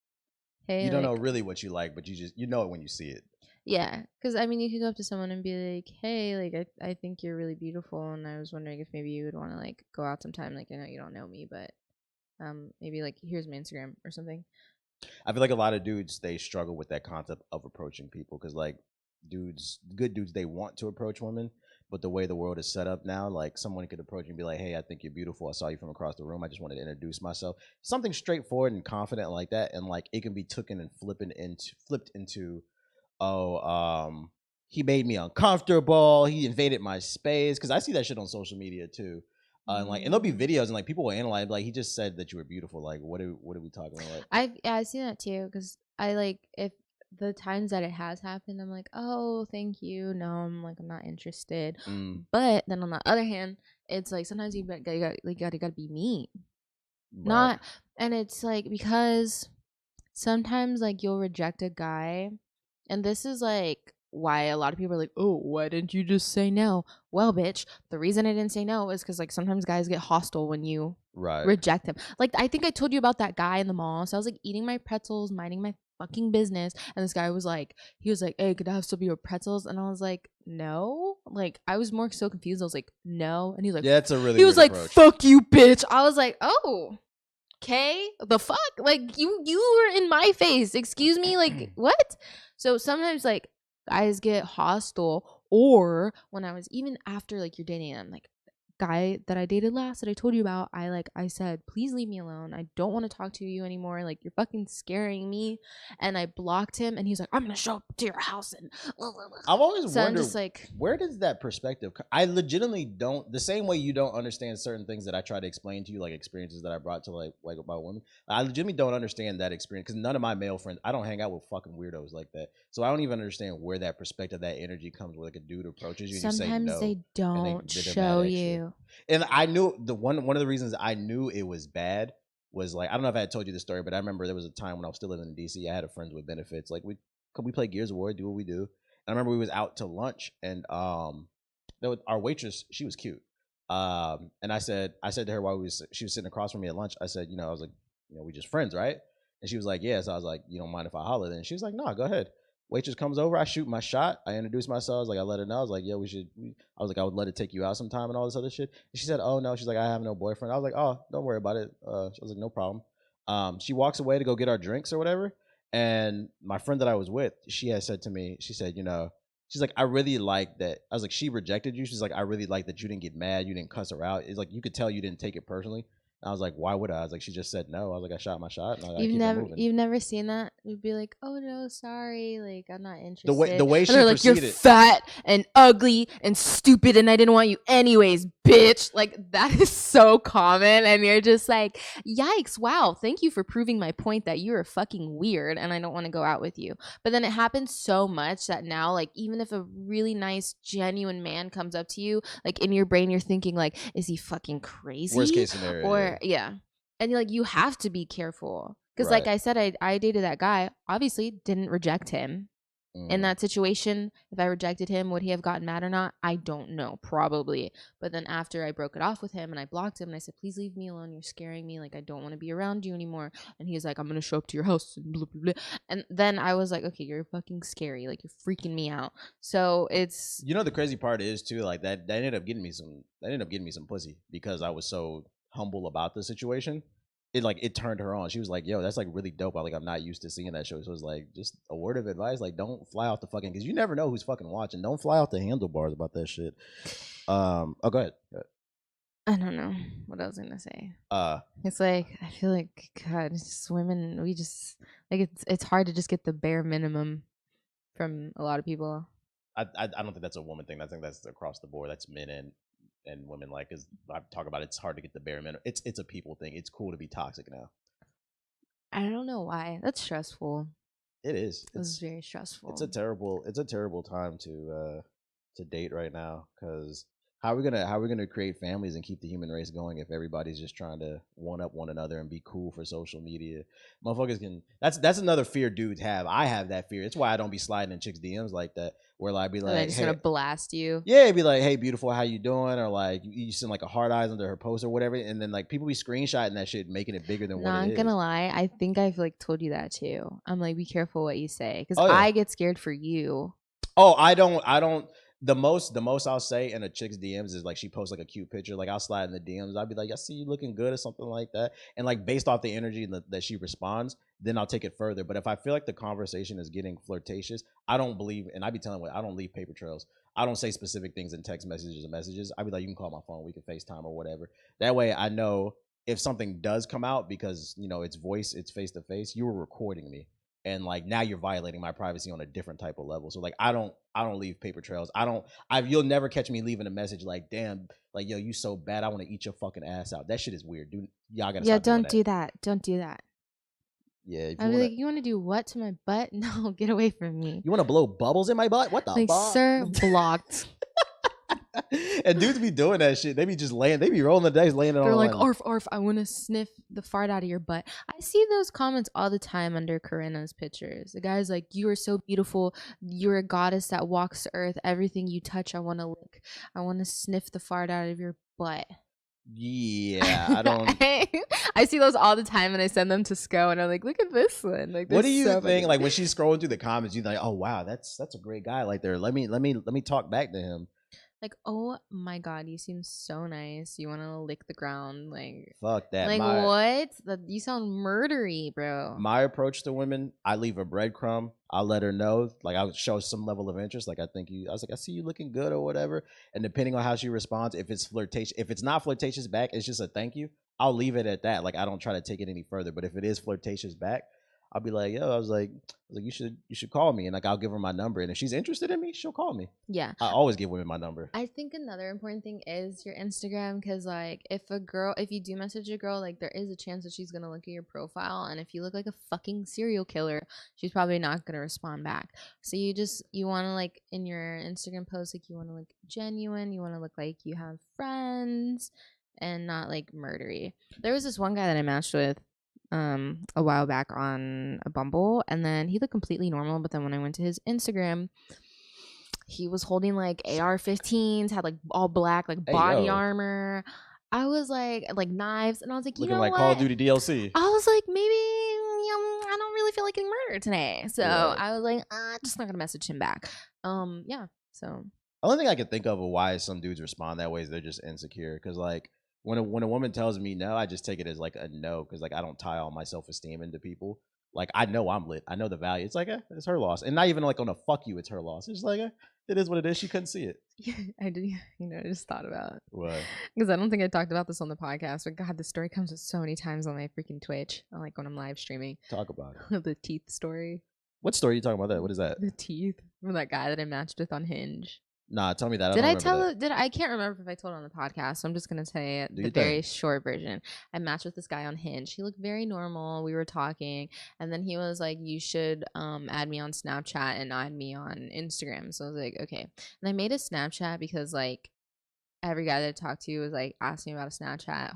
hey. You don't know really what you like, but you know it when you see it. Yeah, because I mean, you could go up to someone and be like, hey, like I think you're really beautiful, and I was wondering if maybe you would want to like go out sometime. Like, I know you don't know me, but maybe like here's my Instagram or something. I feel like a lot of dudes, they struggle with that concept of approaching people, because like good dudes, they want to approach women, but the way the world is set up now, like someone could approach you and be like, hey, I think you're beautiful. I saw you from across the room. I just wanted to introduce myself. Something straightforward and confident like that, and like it can be taken and flipped into, oh, he made me uncomfortable. He invaded my space, because I see that shit on social media too. And there'll be videos and like people will analyze like, he just said that you were beautiful. Like, what are we talking about? I've seen that too, because I like, if the times that it has happened, I'm like, oh, thank you. No, I'm not interested. But then on the other hand, it's like sometimes you gotta be mean. Right. Not, and it's like, because sometimes like you'll reject a guy, and this is like why a lot of people are like, oh, why didn't you just say no? Well, bitch, the reason I didn't say no is because like sometimes guys get hostile when you reject them. Like, I think I told you about that guy in the mall. So I was like eating my pretzels, minding my fucking business, and this guy was like, hey, could I have some of your pretzels? And I was like, no. Like, I was more so confused. I was like, no. And he's like, yeah, it's a really he was like approach. Fuck you, bitch. I was like, oh, okay, the fuck? Like, you were in my face, excuse me, like what? So sometimes like guys get hostile, or when I was, even after like you're dating them, like guy that I dated last that I told you about, I said, please leave me alone. I don't want to talk to you anymore. Like, you're fucking scaring me. And I blocked him, and he's like, I'm gonna show up to your house and I've always so I'm wondered, just like, where does that perspective I legitimately don't, the same way you don't understand certain things that I try to explain to you, like experiences that I brought to like about women. I legitimately don't understand that experience because none of my male friends, I don't hang out with fucking weirdos like that. So I don't even understand where that perspective, that energy comes with, like a dude approaches you and you say sometimes no. they don't show you. And I knew one of the reasons I knew it was bad was like, I don't know if I had told you the story, but I remember there was a time when I was still living in DC. I had a friends with benefits. Like we play Gears of War, do what we do. And I remember we was out to lunch, and our waitress, she was cute. And I said to her while she was sitting across from me at lunch, I said, I was like, we just friends, right? And she was like, yeah. So I was like, you don't mind if I holler? Then she was like, no, go ahead. Waitress comes over, I shoot my shot, I introduce myself, I was like, I let her know, I was like, yo, I was like, I would let it take you out sometime and all this other shit. And she said, oh no, she's like, I have no boyfriend. I was like, oh, don't worry about it. I was like, no problem. She walks away to go get our drinks or whatever, and my friend that I was with, she had said to me, she said, she's like, I really like that. I was like, she rejected you. She's like, I really like that you didn't get mad, you didn't cuss her out. It's like you could tell you didn't take it personally. I was like, why would I? I was like, she just said no. I was like, I shot my shot. And You've never seen that? You'd be like, oh no, sorry, like I'm not interested. The way and she they're like, you're fat and ugly and stupid, and I didn't want you anyways, bitch. Like that is so common, and you're just like, yikes, wow, thank you for proving my point that you're fucking weird, and I don't want to go out with you. But then it happens so much that now, like, even if a really nice, genuine man comes up to you, like in your brain, you're thinking like, is he fucking crazy? Worst case scenario, or yeah. And you have to be careful because like I said, I dated that guy, obviously didn't reject him. In that situation, if I rejected him, would he have gotten mad or not? I don't know, probably. But then after I broke it off with him and I blocked him and I said, please leave me alone, you're scaring me, like I don't want to be around you anymore. And he was like, I'm gonna show up to your house and blah, blah, blah. And then I was like, okay, you're fucking scary, like you're freaking me out. So it's, the crazy part is too, like that ended up getting me some pussy because I was so humble about the situation. It turned her on. She was like, yo, that's like really dope. I'm not used to seeing that show. So it was like, just a word of advice, like don't fly off the fucking, because you never know who's fucking watching. Don't fly off the handlebars about that shit. Go ahead. I don't know what I was gonna say. It's like, I feel like, God, it's just women, we just like, it's hard to just get the bare minimum from a lot of people. I don't think that's a woman thing. I think that's across the board. That's men and women. Like, as I talk about, it's hard to get the bare minimum. It's a people thing. It's cool to be toxic now. I don't know why. That's stressful. It is. It's very stressful. It's a terrible time to date right now, because how are we gonna create families and keep the human race going if everybody's just trying to one up one another and be cool for social media? Motherfuckers can. That's another fear dudes have. I have that fear. It's why I don't be sliding in chicks' DMs like that. Where I'd be like, they're just gonna blast you. Yeah, it'd be like, hey, beautiful, how you doing? Or like you send like a heart eyes under her post or whatever, and then like people be screenshotting that shit, making it bigger than what it is. Not gonna lie, I think I've like told you that too. I'm like, be careful what you say, because I get scared for you. Oh, I don't. The most I'll say in a chick's DMs is like she posts like a cute picture. Like I'll slide in the DMs. I'll be like, I see you looking good or something like that. And like based off the energy that she responds, then I'll take it further. But if I feel like the conversation is getting flirtatious, I don't believe, and I be telling I don't leave paper trails. I don't say specific things in text messages or messages. I'll be like, you can call my phone, we can FaceTime or whatever. That way I know if something does come out, because it's voice, it's face to face, you were recording me. And like now you're violating my privacy on a different type of level. So like I don't leave paper trails. You'll never catch me leaving a message like, damn, like, yo, you so bad, I want to eat your fucking ass out. That shit is weird, dude. Y'all gotta stop doing that. Don't do that. Yeah, I'd be like, you want to do what to my butt? No, get away from me. You want to blow bubbles in my butt? What the like, fuck? Sir, blocked. And dudes be doing that shit. They be just laying. They be rolling the dice, laying it on. They're like, arf, arf, I want to sniff the fart out of your butt. I see those comments all the time under Corinna's pictures. The guy's like, you are so beautiful. You're a goddess that walks the earth. Everything you touch, I want to lick. I want to sniff the fart out of your butt. Yeah, I don't. I see those all the time, and I send them to Sco, and I'm like, look at this one. Like, what do you think? Funny. Like when she's scrolling through the comments, you're like, oh wow, that's a great guy. Like there, let me talk back to him. Like, oh my god, you seem so nice. You want to lick the ground, like fuck that. Like what? You sound murdery, bro. My approach to women, I leave a breadcrumb. I'll let her know, like I'll show some level of interest. Like I was like, I see you looking good or whatever. And depending on how she responds, if it's flirtatious, if it's not flirtatious back, it's just a thank you. I'll leave it at that. Like I don't try to take it any further. But if it is flirtatious back, I'll be like, yo, I was like, you should call me, and like I'll give her my number, and if she's interested in me, she'll call me. Yeah, I always give women my number. I think another important thing is your Instagram, because like if you do message a girl, like there is a chance that she's gonna look at your profile, and if you look like a fucking serial killer, she's probably not gonna respond back. So you want to, like, in your Instagram post, like you want to look genuine, you want to look like you have friends, and not like murdery. There was this one guy that I matched with a while back on a Bumble, and then he looked completely normal, but then when I went to his Instagram, he was holding like AR-15s, had like all black, like body armor. I was like knives, and I was like, you know like what? Call of Duty DLC. I was like, maybe I don't really feel like getting murdered today, so I was like, just not gonna message him back. Yeah. So the only thing I can think of why some dudes respond that way is they're just insecure. Because like when a woman tells me no, I just take it as like a no, because like I don't tie all my self-esteem into people. Like I know I'm lit. I know the value. It's like it's her loss, and not even like on a fuck you. It's her loss. It's like it is what it is. She couldn't see it. Yeah, I did. I just thought about what, because I don't think I talked about this on the podcast. But God, the story comes up so many times on my freaking Twitch. Like when I'm live streaming. Talk about it. The teeth story. What story are you talking about? That what is that? The teeth from that guy that I matched with on Hinge. Nah, tell me that. I tell it? I can't remember if I told it on the podcast, so I'm just gonna say it, the very short version. I matched with this guy on Hinge. He looked very normal. We were talking, and then he was like, "You should add me on Snapchat and add me on Instagram." So I was like, "Okay." And I made a Snapchat because like every guy that I talked to was like asking me about a Snapchat.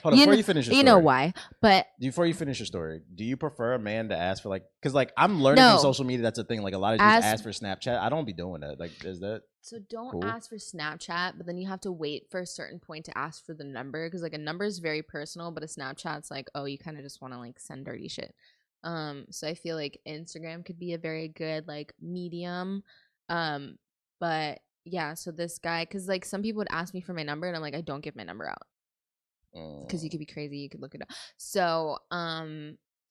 Hold on, before you finish your story. You know why, but before you finish your story, do you prefer a man to ask for like, because like I'm learning from social media, that's a thing. Like a lot of dudes ask for Snapchat. I don't be doing that. Like, is that so? Don't ask for Snapchat, but then you have to wait for a certain point to ask for the number, because like a number is very personal, but a Snapchat's like, oh, you kind of just want to like send dirty shit. So I feel like Instagram could be a very good like medium. But yeah, so this guy, because like some people would ask me for my number, and I'm like, I don't give my number out. Because you could be crazy, you could look it up. So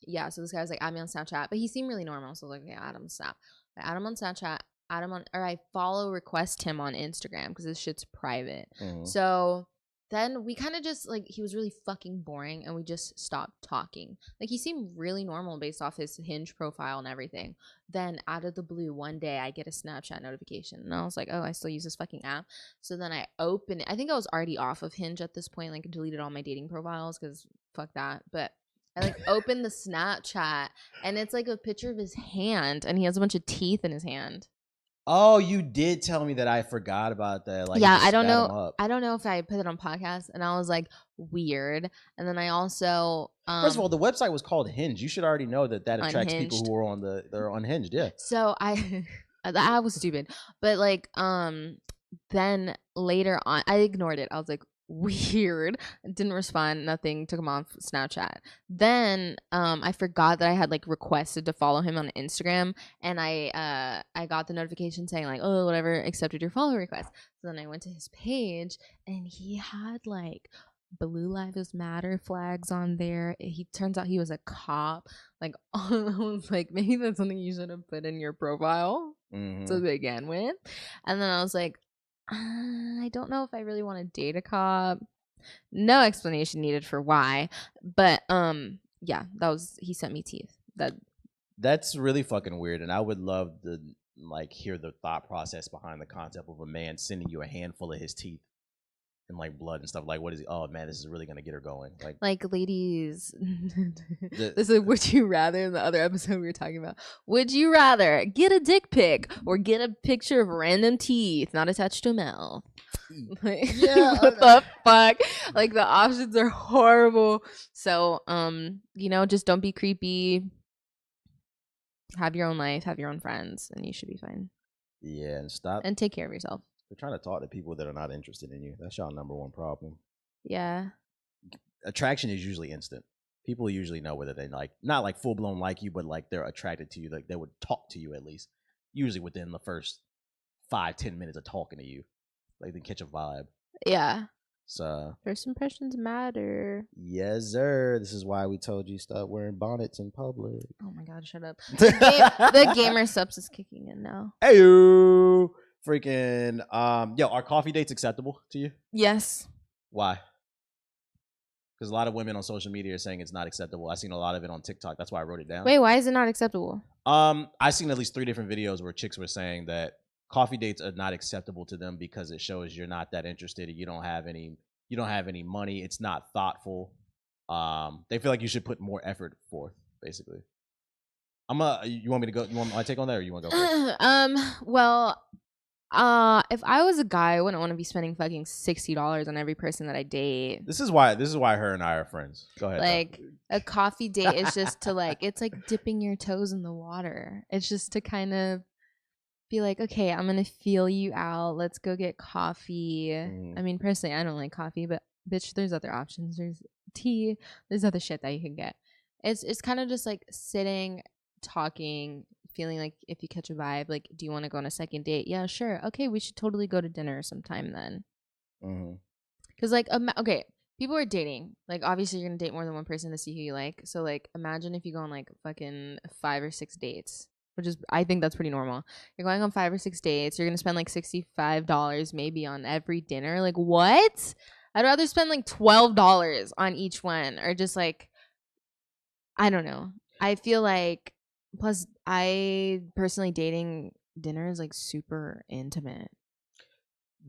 yeah, so this guy was like, add me on Snapchat, but he seemed really normal, so I was like, yeah, add him on Snap. I add him on Snapchat, I follow request him on Instagram because this shit's private. So then we kind of just like, he was really fucking boring, and we just stopped talking. Like he seemed really normal based off his Hinge profile and everything. Then out of the blue, one day I get a Snapchat notification, and I was like, oh, I still use this fucking app. So then I open it. I think I was already off of Hinge at this point, like deleted all my dating profiles because fuck that. But I like opened the Snapchat, and it's like a picture of his hand, and he has a bunch of teeth in his hand. Oh, you did tell me that. I forgot about that. Like, yeah, I don't know. I don't know if I put it on podcast, and I was like, weird. And then I also first of all, the website was called Hinge. You should already know that attracts people who are they're unhinged. Yeah. So I was stupid, but like then later on, I ignored it. I was like, weird, didn't respond, nothing, took him off Snapchat. Then I forgot that I had like requested to follow him on Instagram, and I got the notification saying like, oh, whatever, accepted your follow request. So then I went to his page, and he had like Blue Lives Matter flags on there. He turns out he was a cop. Like I was like, maybe that's something you should have put in your profile to begin with. And then I was like, I don't know if I really want to date a cop. No explanation needed for why, but yeah, he sent me teeth. That's really fucking weird, and I would love to like hear the thought process behind the concept of a man sending you a handful of his teeth and like blood and stuff. Like, what is he? Oh man, this is really gonna get her going. Like ladies, this is would you rather. In the other episode we were talking about, would you rather get a dick pic or get a picture of random teeth not attached to a mouth? Like, yeah, what the fuck? Like the options are horrible. So just don't be creepy. Have your own life, have your own friends, and you should be fine. Yeah, and stop and take care of yourself. We're trying to talk to people that are not interested in you. That's y'all number one problem. Yeah. Attraction is usually instant. People usually know whether they like, not like full blown like you, but like they're attracted to you. Like they would talk to you at least, usually within the first 5-10 minutes of talking to you, like then catch a vibe. Yeah. So first impressions matter. Yes, sir. This is why we told you stop wearing bonnets in public. Oh my god, shut up. The gamer subs is kicking in now. Hey, freaking yo, are coffee dates acceptable to you? Yes. Why? Because a lot of women on social media are saying it's not acceptable. I've seen a lot of it on TikTok. That's why I wrote it down. Wait, why is it not acceptable? I've seen at least 3 different videos where chicks were saying that coffee dates are not acceptable to them because it shows you're not that interested. You don't have any money. It's not thoughtful. They feel like you should put more effort forth, basically. You want me to go? You want my take on that, or you want to go first? Well, if I was a guy, I wouldn't want to be spending fucking $60 on every person that I date. This is why her and I are friends. Go ahead. Like a coffee date is just to like, it's like dipping your toes in the water. It's just to kind of be like, okay, I'm gonna feel you out. Let's go get coffee. I mean, personally, I don't like coffee, but bitch, there's other options. There's tea. There's other shit that you can get. It's kind of just like sitting, talking, feeling like if you catch a vibe, like, do you want to go on a second date? Yeah, sure. Okay, we should totally go to dinner sometime then. Because like, okay, people are dating. Like, obviously, you're gonna date more than one person to see who you like. So like, imagine if you go on like fucking 5 or 6 dates. Which is, I think that's pretty normal. You're going on 5 or 6 dates. You're going to spend like $65 maybe on every dinner. Like, what? I'd rather spend like $12 on each one. Or just like, I don't know. I feel like, plus, I personally, dating dinner is like super intimate.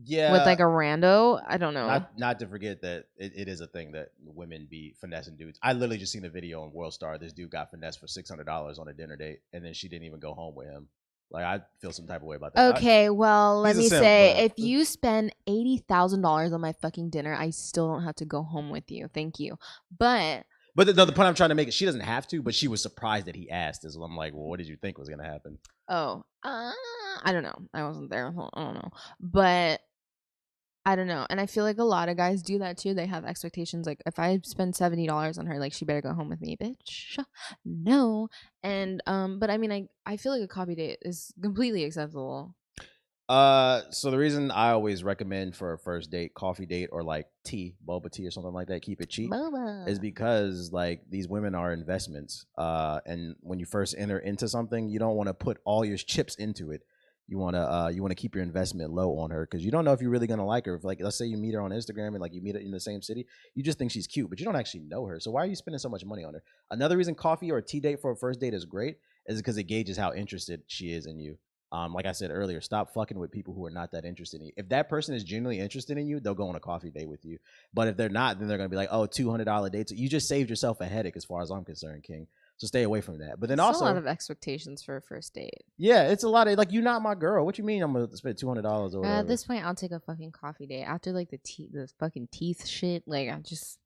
Yeah. With like a rando. I don't know. Not to forget that it is a thing that women be finessing dudes. I literally just seen a video on World Star. This dude got finessed for $600 on a dinner date, and then she didn't even go home with him. Like, I feel some type of way about that. Okay, well, let me say, if you spend $80,000 on my fucking dinner, I still don't have to go home with you. Thank you. But the point I'm trying to make is she doesn't have to, but she was surprised that he asked. Is I'm like, well, what did you think was gonna happen? Oh, I don't know. I wasn't there. I don't know. But I don't know. And I feel like a lot of guys do that too. They have expectations like, if I spend $70 on her, like, she better go home with me, bitch. No. And but I mean, I feel like a coffee date is completely acceptable. So the reason I always recommend for a first date, coffee date, or like tea, boba tea or something like that, keep it cheap, is because like these women are investments. And when you first enter into something, you don't want to put all your chips into it. You want to keep your investment low on her, because you don't know if you're really gonna like her. If, like, let's say you meet her on Instagram and like you meet her in the same city, you just think she's cute, but you don't actually know her. So why are you spending so much money on her? Another reason coffee or a tea date for a first date is great is because it gauges how interested she is in you. Like I said earlier, stop fucking with people who are not that interested in you. If that person is genuinely interested in you, they'll go on a coffee date with you. But if they're not, then they're gonna be like, oh, $200 dates. You just saved yourself a headache, as far as I'm concerned, King. So stay away from that. But then also, a lot of expectations for a first date. Yeah, it's a lot of like, you're not my girl. What you mean I'm gonna spend $200 or whatever? At this point, I'll take a fucking coffee date. After like the fucking teeth shit, like, I just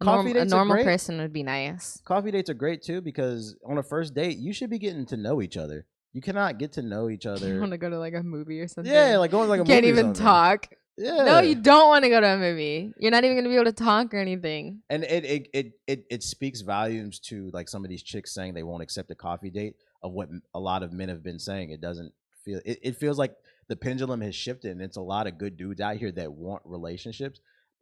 a normal person would be nice. Coffee dates are great too, because on a first date, you should be getting to know each other. You cannot get to know each other. You want to go to like a movie or something? Yeah, like going to like a movie. Can't even talk. Yeah. No, you don't want to go to a movie. You're not even gonna be able to talk or anything. And it speaks volumes to like some of these chicks saying they won't accept a coffee date, of what a lot of men have been saying. It doesn't feel. It feels like the pendulum has shifted, and it's a lot of good dudes out here that want relationships.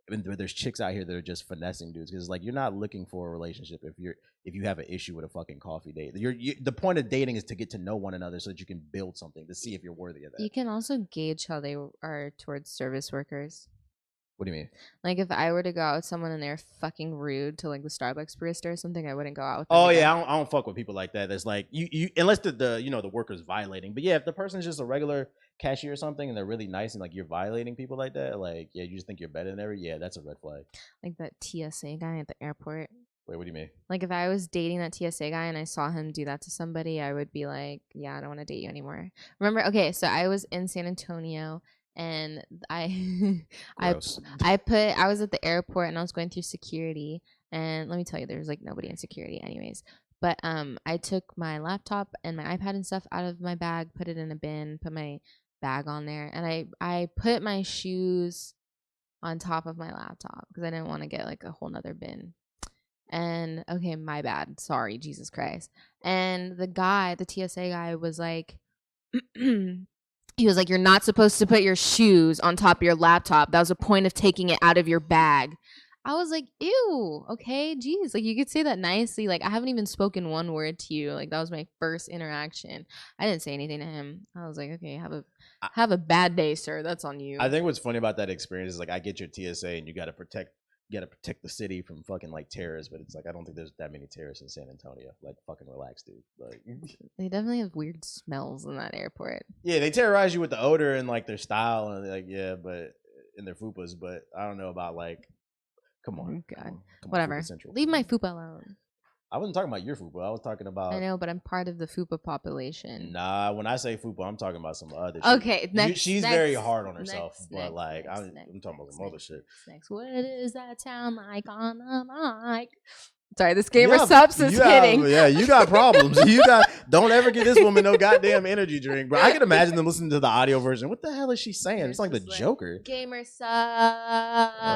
And there's chicks out here that are just finessing dudes, because like, you're not looking for a relationship if you have an issue with a fucking coffee date. The point of dating is to get to know one another so that you can build something, to see if you're worthy of that. You can also gauge how they are towards service workers. What do you mean? Like, if I were to go out with someone and they're fucking rude to like the Starbucks barista or something, I wouldn't go out with them. Oh yeah, I don't fuck with people like that. That's like, you unless the worker's violating. But yeah, if the person's just a regular cashier or something and they're really nice and like you're violating people like that, like, yeah, you just think you're better than every, yeah, that's a red flag. Like that TSA guy at the airport. Wait, what do you mean? Like, if I was dating that TSA guy and I saw him do that to somebody, I would be like, yeah, I don't want to date you anymore. Remember? Okay, so I was in San Antonio and I was at the airport and I was going through security, and let me tell you, there's like nobody in security anyways. But I took my laptop and my iPad and stuff out of my bag, put it in a bin, put my bag on there, and I put my shoes on top of my laptop because I didn't want to get like a whole nother bin. And okay, my bad. Sorry, Jesus Christ. And the TSA guy was like, he He was like, you're not supposed to put your shoes on top of your laptop. That was the point of taking it out of your bag. I was like, ew, okay, geez. Like, you could say that nicely. Like, I haven't even spoken one word to you. Like, that was my first interaction. I didn't say anything to him. I was like, okay, have a bad day, sir. That's on you. I think what's funny about that experience is, like, I get your TSA and you got to protect the city from fucking, like, terrorists, but it's like, I don't think there's that many terrorists in San Antonio. Like, fucking relax, dude. Like, they definitely have weird smells in that airport. Yeah, they terrorize you with the odor and, like, their style and, like, yeah, but in their fupas, but I don't know about, like, come on. God. Come on, whatever. Leave my fupa alone. I wasn't talking about your fupa. I was talking about. I know, but I'm part of the fupa population. Nah, when I say fupa, I'm talking about some other shit. Okay, next. She's next, very hard on herself, next, but like I'm talking about some other shit. What does that sound like on the mic? Sorry, this gamer subs is hitting. Yeah, you got problems. Don't ever give this woman no goddamn energy drink, bro. I can imagine them listening to the audio version. What the hell is she saying? It's like the Joker. Gamer subs.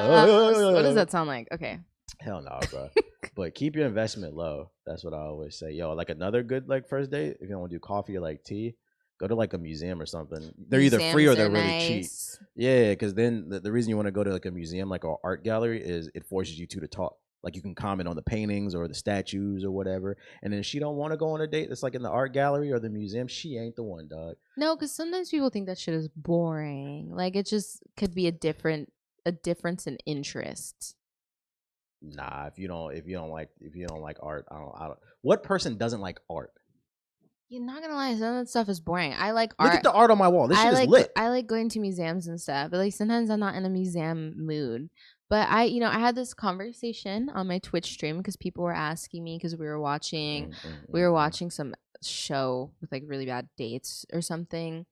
What does that sound like? Okay. Hell no, bro. But keep your investment low. That's what I always say. Yo, like another good like first date, if you don't want to do coffee or like tea, go to like a museum or something. They're either free or they're really cheap. Yeah, because then the reason you want to go to like a museum, like an art gallery, is it forces you to talk. Like you can comment on the paintings or the statues or whatever. And then if she don't want to go on a date that's like in the art gallery or the museum, she ain't the one, dog. No, because sometimes people think that shit is boring. Like it just could be a difference in interests. Nah, if you don't like art, I don't. What person doesn't like art? You're not gonna lie, some of that stuff is boring. I like art. Look at the art on my wall. This shit is lit. I like going to museums and stuff, but like sometimes I'm not in a museum mood. But I had this conversation on my Twitch stream because people were asking me because we were watching some show with like really bad dates or something.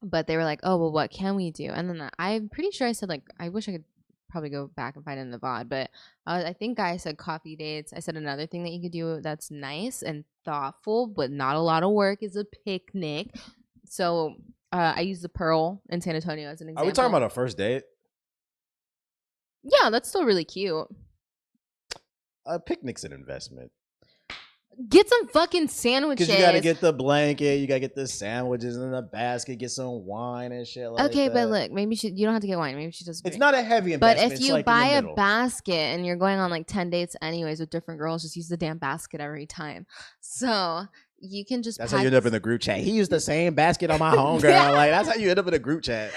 But they were like, "Oh, well, what can we do?" And then I'm pretty sure I said like, I wish I could probably go back and find it in the VOD, but I think I said coffee dates. I said another thing that you could do that's nice and thoughtful, but not a lot of work is a picnic. So I used the Pearl in San Antonio as an example. Are we talking about a first date? Yeah, that's still really cute. A picnic's an investment. Get some fucking sandwiches. Because you gotta get the blanket, you gotta get the sandwiches in the basket, get some wine and shit like that. Okay, but look, maybe you don't have to get wine. Maybe she doesn't. It's not a heavy investment. But if you buy a basket and you're going on like 10 dates anyways with different girls, just use the damn basket every time. So you can just. That's how you end up in the group chat. He used the same basket on my homegirl. Like that's how you end up in a group chat.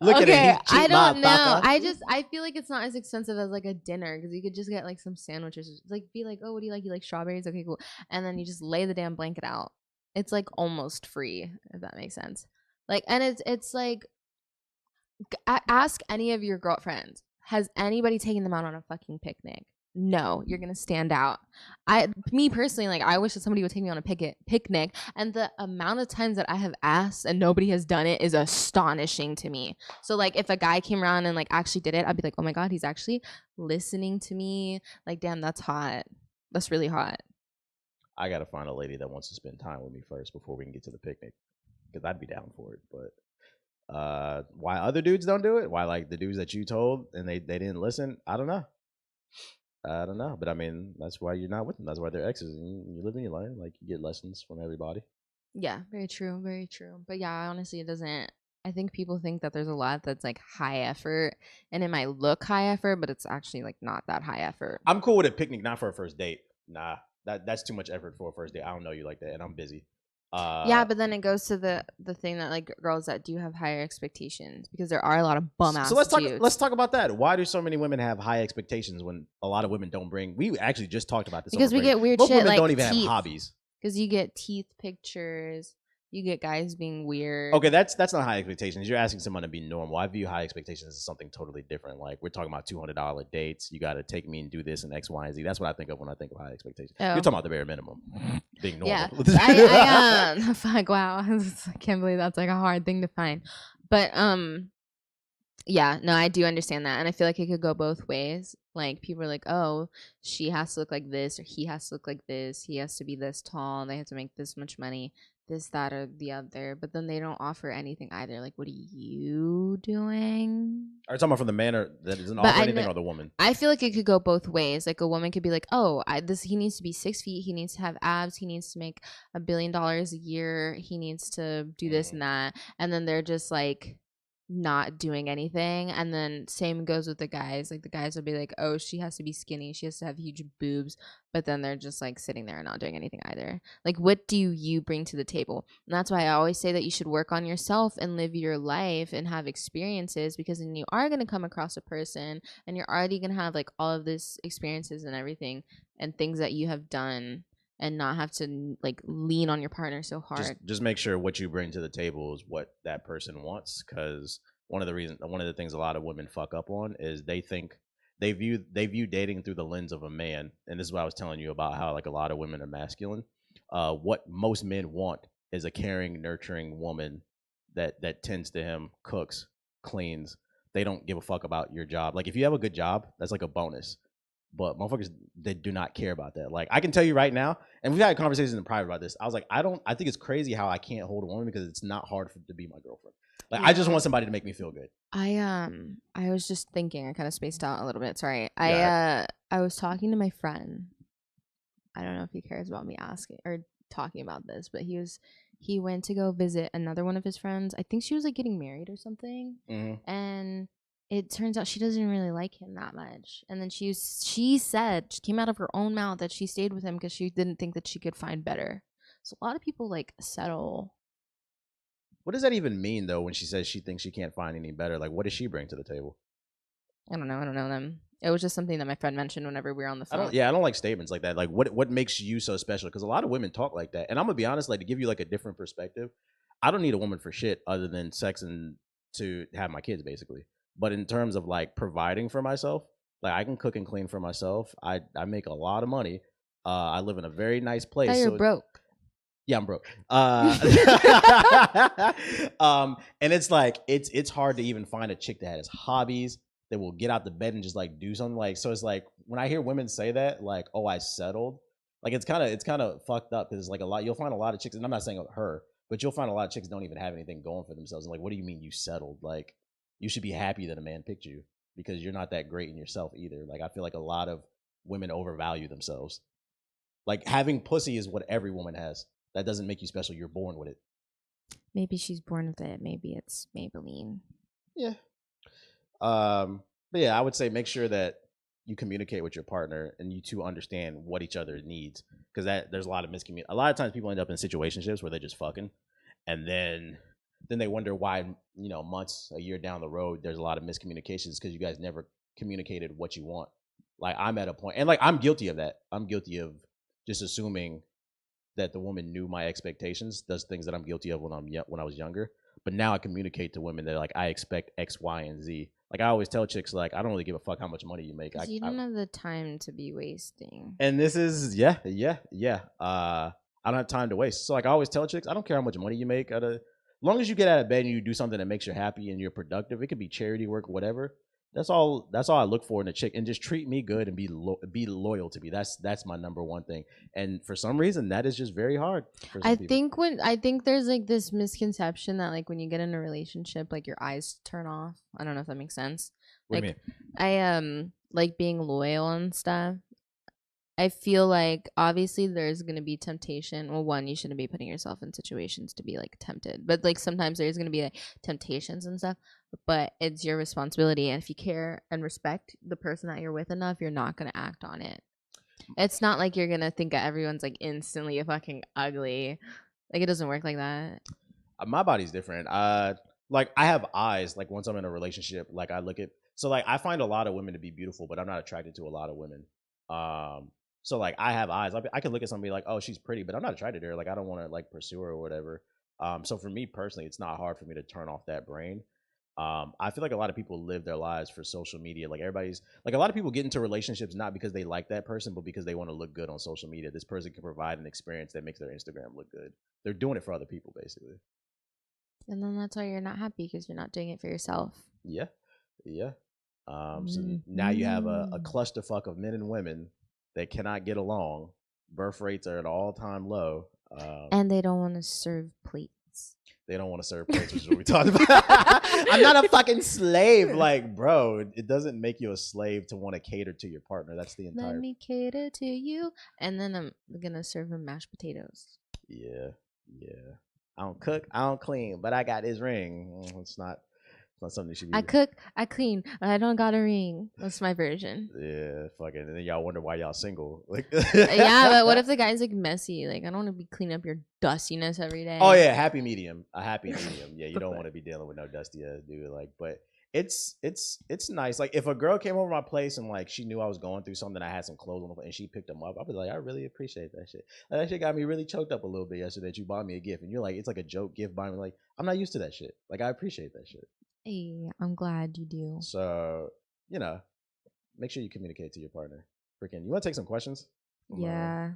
Look at it. I don't know. I feel like it's not as expensive as like a dinner because you could just get like some sandwiches. Like be like, oh, what do you like? You like strawberries? Okay, cool. And then you just lay the damn blanket out. It's like almost free, if that makes sense. Like, and it's like, ask any of your girlfriends. Has anybody taken them out on a fucking picnic? No, you're gonna stand out. Me personally, like I wish that somebody would take me on a picnic, and the amount of times that I have asked and nobody has done it is astonishing to me. So like if a guy came around and like actually did it, I'd be like, oh my god, he's actually listening to me. Like damn, that's hot. That's really hot. I gotta find a lady that wants to spend time with me first before we can get to the picnic, because I'd be down for it. But why other dudes don't do it? Why like the dudes that you told and they didn't listen? I don't know. But I mean, that's why you're not with them. That's why they're exes. And you live and you learn. Like, you get lessons from everybody. Yeah, very true. Very true. But yeah, honestly, it doesn't. I think people think that there's a lot that's like high effort and it might look high effort, but it's actually like not that high effort. I'm cool with a picnic, not for a first date. Nah, that's too much effort for a first date. I don't know you like that, and I'm busy. Yeah, but then it goes to the thing that like girls that do have higher expectations, because there are a lot of bum ass. So let's talk about that. Why do so many women have high expectations when a lot of women don't bring? We actually just talked about this because we get weird Most shit women like don't even teeth. have hobbies. Because you get teeth pictures, you get guys being weird. Okay, that's not high expectations. You're asking someone to be normal. I view high expectations as something totally different. Like we're talking about $200 dates. You got to take me and do this and X, Y, and Z. That's what I think of when I think of high expectations. Oh. You're talking about the bare minimum, being normal. Yeah, I fuck, wow, I can't believe that's like a hard thing to find. But yeah, no, I do understand that, and I feel like it could go both ways. Like people are like, oh, she has to look like this, or he has to look like this. He has to be this tall. They have to make this much money. this, that, or the other, but then they don't offer anything either. Like, what are you doing? Are you talking about from the man that doesn't But offer anything, or the woman? I feel like it could go both ways. Like, a woman could be like, oh, he needs to be 6 feet. He needs to have abs. He needs to make $1 billion a year. He needs to do this and that. And then they're just like not doing anything. And then same goes with the guys. Like, the guys will be like, oh, she has to be skinny. She has to have huge boobs. But then they're just like sitting there and not doing anything either. Like, what do you bring to the table? And that's why I always say that you should work on yourself and live your life and have experiences, because then you are going to come across a person and you're already going to have like all of this experiences and everything and things that you have done, and not have to like lean on your partner so hard. Just make sure what you bring to the table is what that person wants, because one of the things a lot of women fuck up on is they view dating through the lens of a man. And this is what I was telling you about, how like a lot of women are masculine. What most men want is a caring, nurturing woman that tends to him, cooks, cleans. They don't give a fuck about your job. Like, if you have a good job, that's like a bonus. But motherfuckers, they do not care about that. Like, I can tell you right now, and we've had conversations in private about this. I was like, I think it's crazy how I can't hold a woman, because it's not hard to be my girlfriend. Like, I just want somebody to make me feel good. I was just thinking, I kind of spaced out a little bit. Sorry. I was talking to my friend. I don't know if he cares about me asking or talking about this, but he went to go visit another one of his friends. I think she was like getting married or something. And it turns out she doesn't really like him that much. And then she came out of her own mouth that she stayed with him because she didn't think that she could find better. So a lot of people like settle. What does that even mean, though, when she says she thinks she can't find any better? Like, what does she bring to the table? I don't know them. It was just something that my friend mentioned whenever we were on the phone. I don't like statements like that. Like, what makes you so special? Because a lot of women talk like that. And I'm gonna be honest, like, to give you like a different perspective, I don't need a woman for shit other than sex and to have my kids, basically. But in terms of like providing for myself, like, I can cook and clean for myself. I make a lot of money. I live in a very nice place. You're broke. Yeah, I'm broke. And it's like it's hard to even find a chick that has hobbies that will get out the bed and just like do something. Like, so it's like when I hear women say that, like, oh, I settled, like, it's kind of fucked up, because it's like you'll find a lot of chicks, and I'm not saying her, but you'll find a lot of chicks don't even have anything going for themselves. And like, what do you mean you settled? Like, you should be happy that a man picked you, because you're not that great in yourself either. Like, I feel like a lot of women overvalue themselves. Like, having pussy is what every woman has. That doesn't make you special. You're born with it. Maybe she's born with it. Maybe it's Maybelline. Yeah. But yeah, I would say make sure that you communicate with your partner and you two understand what each other needs, because there's a lot of miscommunication. A lot of times people end up in situationships where they're just fucking, and then they wonder why, months, a year down the road, there's a lot of miscommunications, because you guys never communicated what you want. Like, I'm at a point, and like, I'm guilty of that. I'm guilty of just assuming that the woman knew my expectations. Does things that I'm guilty of when I was younger. But now I communicate to women that like, I expect X, Y, and Z. Like, I always tell chicks, like, I don't really give a fuck how much money you make. You don't have the time to be wasting. And this is yeah. I don't have time to waste. So like, I always tell chicks, I don't care how much money you make. As long as you get out of bed and you do something that makes you happy and you're productive, it could be charity work, whatever. That's all I look for in a chick, and just treat me good and be loyal to me. That's my number one thing. And for some reason, that is just very hard for some people. I think there's like this misconception that like when you get in a relationship, like your eyes turn off. I don't know if that makes sense. What like, do you mean? Like being loyal and stuff. I feel like obviously there's going to be temptation. Well, one, you shouldn't be putting yourself in situations to be like tempted, but like sometimes there's going to be like temptations and stuff, but it's your responsibility. And if you care and respect the person that you're with enough, you're not going to act on it. It's not like you're going to think that everyone's like instantly fucking ugly. Like, it doesn't work like that. My body's different. Like, I have eyes. Like, once I'm in a relationship, like, I look at, so like, I find a lot of women to be beautiful, but I'm not attracted to a lot of women. So like, I have eyes. I could look at somebody like, oh, she's pretty, but I'm not attracted to her. Like, I don't want to like pursue her or whatever. So for me personally, it's not hard for me to turn off that brain. I feel like a lot of people live their lives for social media. Like, everybody's like, a lot of people get into relationships not because they like that person, but because they want to look good on social media. This person can provide an experience that makes their Instagram look good. They're doing it for other people, basically. And then that's why you're not happy, because you're not doing it for yourself. Yeah. So now you have a clusterfuck of men and women that cannot get along. Birth rates are at an all-time low. And they don't want to serve plates. They don't want to serve plates, which is what we talked about. I'm not a fucking slave. Like, bro, it doesn't make you a slave to want to cater to your partner. That's the entire. Let me cater to you. And then I'm going to serve them mashed potatoes. Yeah. I don't cook, I don't clean, but I got this ring. It's not something you should be. I cook, I clean, but I don't got a ring. That's my version. Yeah, fucking. And then y'all wonder why y'all single. Like, yeah, but what if the guy's like messy? Like, I don't want to be cleaning up your dustiness every day. Oh yeah, happy medium. A happy medium. Yeah, you don't want to be dealing with no dusty ass dude. Like, but it's nice. Like, if a girl came over my place and like she knew I was going through something, I had some clothes on and she picked them up, I'd be like, I really appreciate that shit. Like, that shit got me really choked up a little bit yesterday. That you bought me a gift and you're like, it's like a joke gift buying me. Like, I'm not used to that shit. Like, I appreciate that shit. Hey, I'm glad you do. So, make sure you communicate to your partner. Freaking, you want to take some questions? Yeah.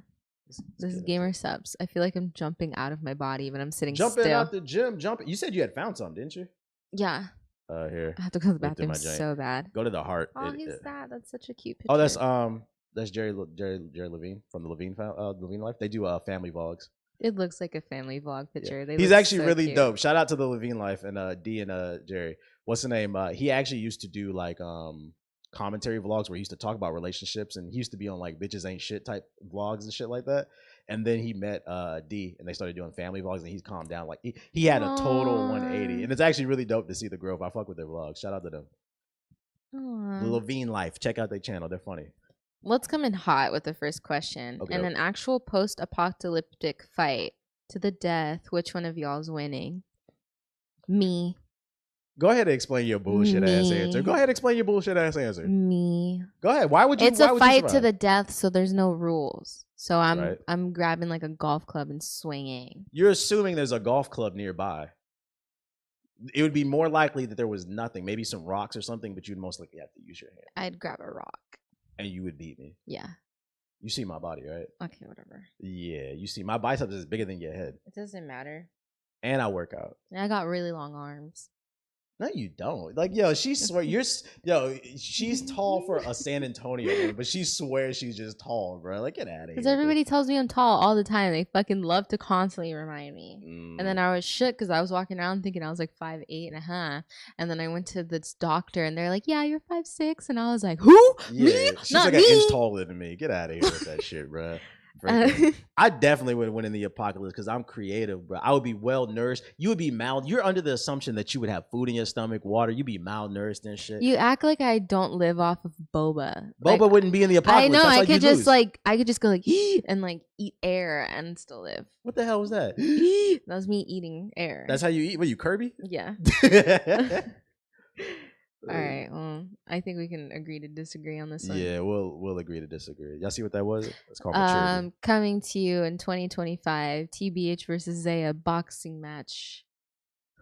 This is Gamer Subs. I feel like I'm jumping out of my body when I'm sitting jumping still. Out the gym. Jumping. You said you had found some, didn't you? Yeah. Here. I have to go to the bathroom so bad. Go to the heart. Oh, he's that. That's such a cute picture. Oh, that's Jerry Levine from the Levine Life. They do family vlogs. It looks like a family vlog picture. Yeah. He's actually really cute. Dope. Shout out to the Levine Life and D and Jerry. What's the name? He actually used to do like commentary vlogs where he used to talk about relationships, and he used to be on like bitches ain't shit type vlogs and shit like that. And then he met D, and they started doing family vlogs, and he's calmed down. Like he had a total 180, and it's actually really dope to see the growth. I fuck with their vlogs. Shout out to them. The Levine Life. Check out their channel. They're funny. Let's come in hot with the first question. Okay. In an actual post-apocalyptic fight to the death, which one of y'all's winning? Me. Go ahead and explain your bullshit ass answer. Go ahead and explain your bullshit ass answer. Me. Go ahead. Why would you? It's a fight to the death, so there's no rules. So I'm grabbing like a golf club and swinging. You're assuming there's a golf club nearby. It would be more likely that there was nothing, maybe some rocks or something, but you'd most likely have to use your hand. I'd grab a rock. And you would beat me. Yeah. You see my body, right? Okay, whatever. Yeah, you see my biceps is bigger than your head. It doesn't matter. And I work out. And I got really long arms. No, you don't. Like, she's tall for a San Antonio woman, but she swears she's just tall, bro. Like, get out of here. Because everybody tells me I'm tall all the time. They fucking love to constantly remind me. And then I was shook because I was walking around thinking I was like 5'8.5". And then I went to this doctor and they're like, yeah, you're 5'6". And I was like, who? Yeah, me? She's Not like me. an inch taller than me. Get out of here with that shit, bro. I definitely would win in the apocalypse because I'm creative, bro. I would be well nourished. You would be You're under the assumption that you would have food in your stomach, water. You'd be malnourished and shit. You act like I don't live off of boba. Boba wouldn't be in the apocalypse. I know. That's I could just go like and like eat air and still live. What the hell was that? That was me eating air. That's how you eat? What, you Kirby? Yeah. All right. Well, I think we can agree to disagree on this one. Yeah, we'll agree to disagree. Y'all see what that was? It's called maturity. Coming to you in 2025, TBH versus Zaea boxing match.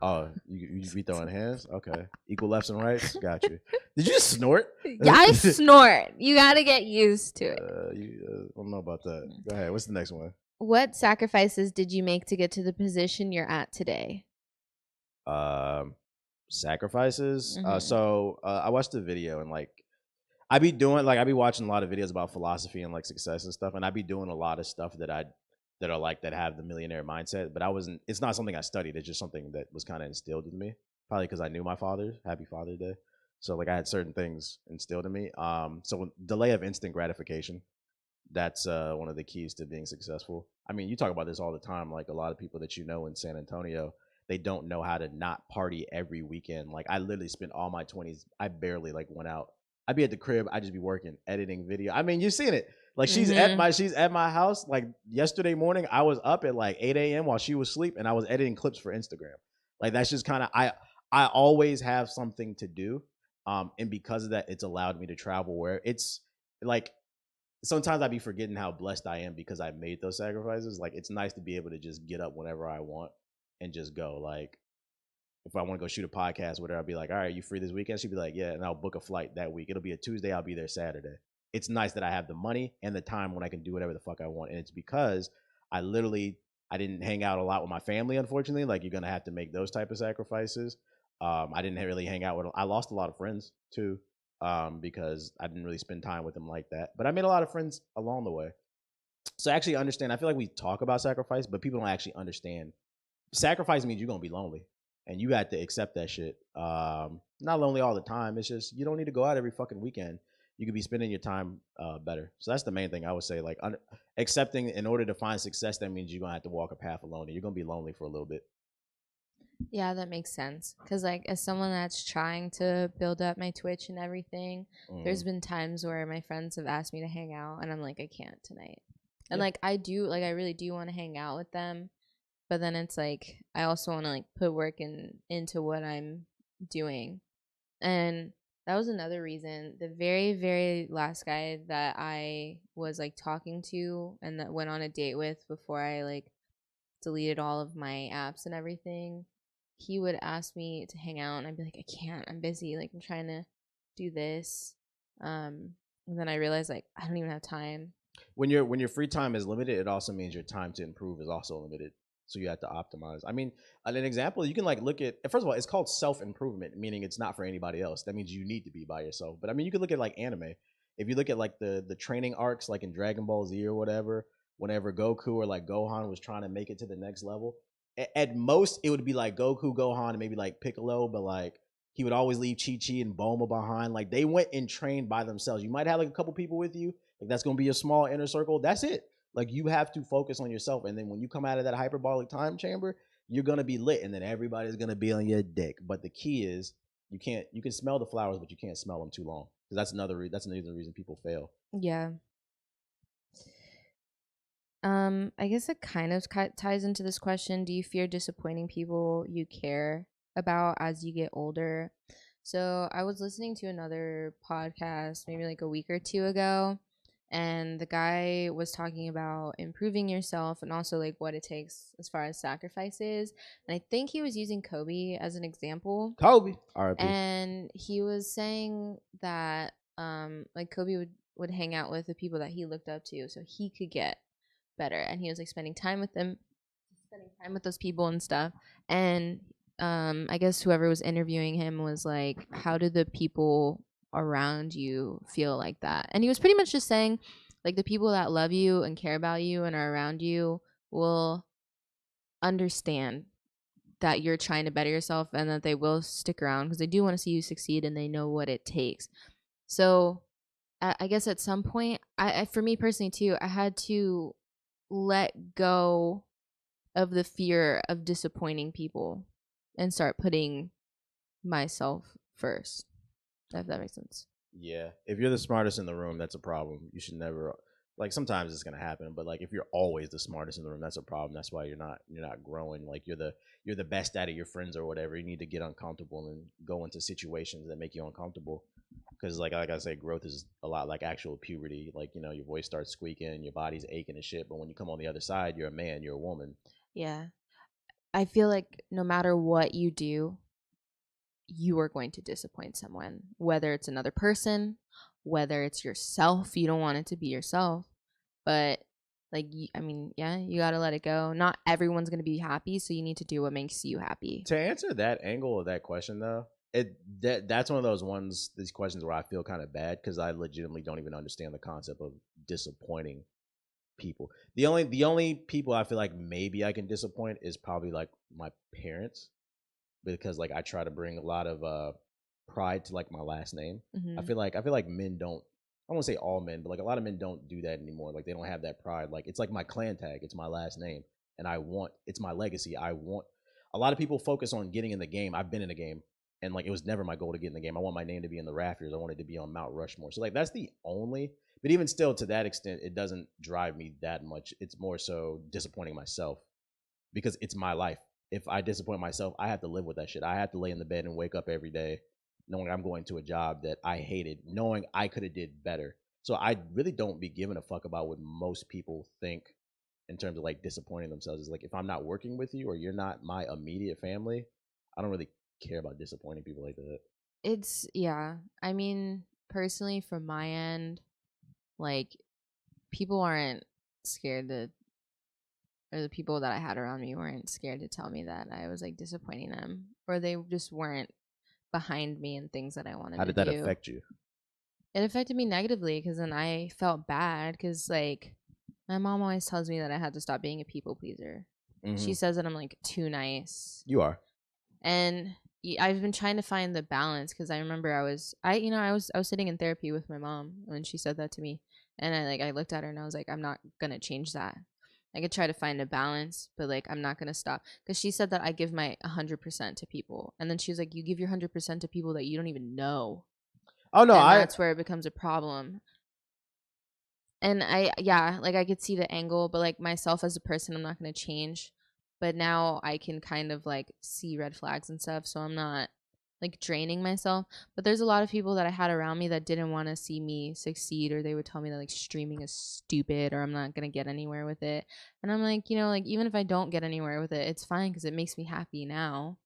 Oh, you be throwing hands? Okay. Equal lefts and rights? Got you. Did you just snort? Yeah, I snort. You got to get used to it. I don't know about that. Go ahead. What's the next one? What sacrifices did you make to get to the position you're at today? Sacrifices. So I watched the video and like I be watching a lot of videos about philosophy and like success and stuff, and I be doing a lot of stuff that have the millionaire mindset, but it's not something I studied. It's just something that was kind of instilled in me, probably because I knew my father. Happy Father's Day. So like I had certain things instilled in me. So delay of instant gratification, that's one of the keys to being successful. I mean, you talk about this all the time. Like a lot of people that you know in San Antonio, they don't know how to not party every weekend. Like I literally spent all my 20s. I barely like went out. I'd be at the crib. I'd just be working, editing video. I mean, you've seen it. Like she's at my house. Like yesterday morning, I was up at like 8 a.m. while she was asleep, and I was editing clips for Instagram. Like that's just kind of I always have something to do, and because of that, it's allowed me to travel where it's like. Sometimes I be forgetting how blessed I am because I made those sacrifices. Like it's nice to be able to just get up whenever I want and just go. Like if I want to go shoot a podcast, whatever, I'll be like, all right, you free this weekend? She'd be like, yeah, and I'll book a flight that week. It'll be a Tuesday. I'll be there Saturday. It's nice that I have the money and the time when I can do whatever the fuck I want. And it's because I didn't hang out a lot with my family, unfortunately. Like you're going to have to make those type of sacrifices. I didn't really hang out I lost a lot of friends too. Because I didn't really spend time with them like that. But I made a lot of friends along the way. So actually understand, I feel like we talk about sacrifice, but people don't actually understand. Sacrifice means you're gonna be lonely, and you have to accept that shit. Not lonely all the time. It's just you don't need to go out every fucking weekend. You could be spending your time better. So that's the main thing I would say. Like accepting, in order to find success, that means you're gonna have to walk a path alone, and you're gonna be lonely for a little bit. Yeah, that makes sense. Because, like, as someone that's trying to build up my Twitch and everything, there's been times where my friends have asked me to hang out, and I'm like, I can't tonight. And, like, I really do want to hang out with them. But then it's like, I also want to, like, put work into what I'm doing. And that was another reason. The very, very last guy that I was, like, talking to and that went on a date with before I, like, deleted all of my apps and everything, he would ask me to hang out and I'd be like, I can't, I'm busy, like I'm trying to do this. And then I realized like I don't even have time. When your free time is limited, it also means your time to improve is also limited. So you have to optimize. I mean, an example, you can like look at, first of all, it's called self-improvement, meaning it's not for anybody else. That means you need to be by yourself. But I mean, you could look at like anime. If you look at like the training arcs, like in Dragon Ball Z or whatever, whenever Goku or like Gohan was trying to make it to the next level, at most it would be like Goku, Gohan, and maybe like Piccolo, but like he would always leave Chi Chi and Bulma behind. Like they went and trained by themselves. You might have like a couple people with you. Like that's gonna be a small inner circle. That's it. Like you have to focus on yourself, and then when you come out of that hyperbolic time chamber, you're gonna be lit, and then everybody's gonna be on your dick. But the key is you can smell the flowers, but you can't smell them too long, because that's another reason people fail. Yeah. I guess it kind of ties into this question. Do you fear disappointing people you care about as you get older? So I was listening to another podcast maybe like a week or two ago, and the guy was talking about improving yourself and also like what it takes as far as sacrifices. And I think he was using Kobe as an example. Kobe, R.I.P. And he was saying that like Kobe would hang out with the people that he looked up to so he could get better, and he was like spending time with them, spending time with those people and stuff. And I guess whoever was interviewing him was like, how do the people around you feel like that? And he was pretty much just saying like the people that love you and care about you and are around you will understand that you're trying to better yourself and that they will stick around because they do want to see you succeed and they know what it takes. So I guess at some point, I for me personally too, I had to let go of the fear of disappointing people and start putting myself first. If that makes sense. Yeah, if you're the smartest in the room, that's a problem. You should never, like, sometimes it's gonna happen, but like if you're always the smartest in the room, that's a problem. That's why you're not growing. Like you're the best out of your friends or whatever. You need to get uncomfortable and go into situations that make you uncomfortable. Because like I say, growth is a lot like actual puberty. Like, you know, your voice starts squeaking, your body's aching and shit. But when you come on the other side, you're a man, you're a woman. Yeah. I feel like no matter what you do, you are going to disappoint someone, whether it's another person, whether it's yourself. You don't want it to be yourself, but like, I mean, yeah, you got to let it go. Not everyone's going to be happy, so you need to do what makes you happy. To answer that angle of that question, though, that's one of these questions where I feel kind of bad because I legitimately don't even understand the concept of disappointing people. The only people I feel like maybe I can disappoint is probably like my parents, because like I try to bring a lot of pride to like my last name. Mm-hmm. I feel like men don't. I won't say all men, but like a lot of men don't do that anymore. Like they don't have that pride. Like it's like my clan tag. It's my last name, and it's my legacy. I want. A lot of people focus on getting in the game. I've been in the game, and like it was never my goal to get in the game. I want my name to be in the rafters. I wanted to be on Mount Rushmore. So like that's the only. But even still, to that extent, it doesn't drive me that much. It's more so disappointing myself because it's my life. If I disappoint myself, I have to live with that shit. I have to lay in the bed and wake up every day knowing I'm going to a job that I hated, knowing I could have did better. So I really don't be giving a fuck about what most people think in terms of like disappointing themselves. It's like if I'm not working with you or you're not my immediate family, I don't really care about disappointing people like that. It's, yeah. I mean, personally, from my end, like, people aren't scared to, or the people that I had around me weren't scared to tell me that I was like disappointing them, or they just weren't behind me in things that I wanted to do. How did that affect you? It affected me negatively because then I felt bad because like My mom always tells me that I had to stop being a people pleaser. She says that I'm like too nice. You are. And I've been trying to find the balance because I remember I was sitting in therapy with my mom when she said that to me, and I looked at her and I was like, I'm not gonna change that. I could try to find a balance, but like I'm not gonna stop, because she said that I give my 100% to people, and then she was like, you give your 100% to people that you don't even know. Oh no, and that's where it becomes a problem. And I could see the angle, but like myself as a person, I'm not gonna change. But now I can kind of like see red flags and stuff, so I'm not like draining myself. But there's a lot of people that I had around me that didn't want to see me succeed, or they would tell me that like streaming is stupid or I'm not gonna get anywhere with it. And I'm like, like even if I don't get anywhere with it, it's fine because it makes me happy now.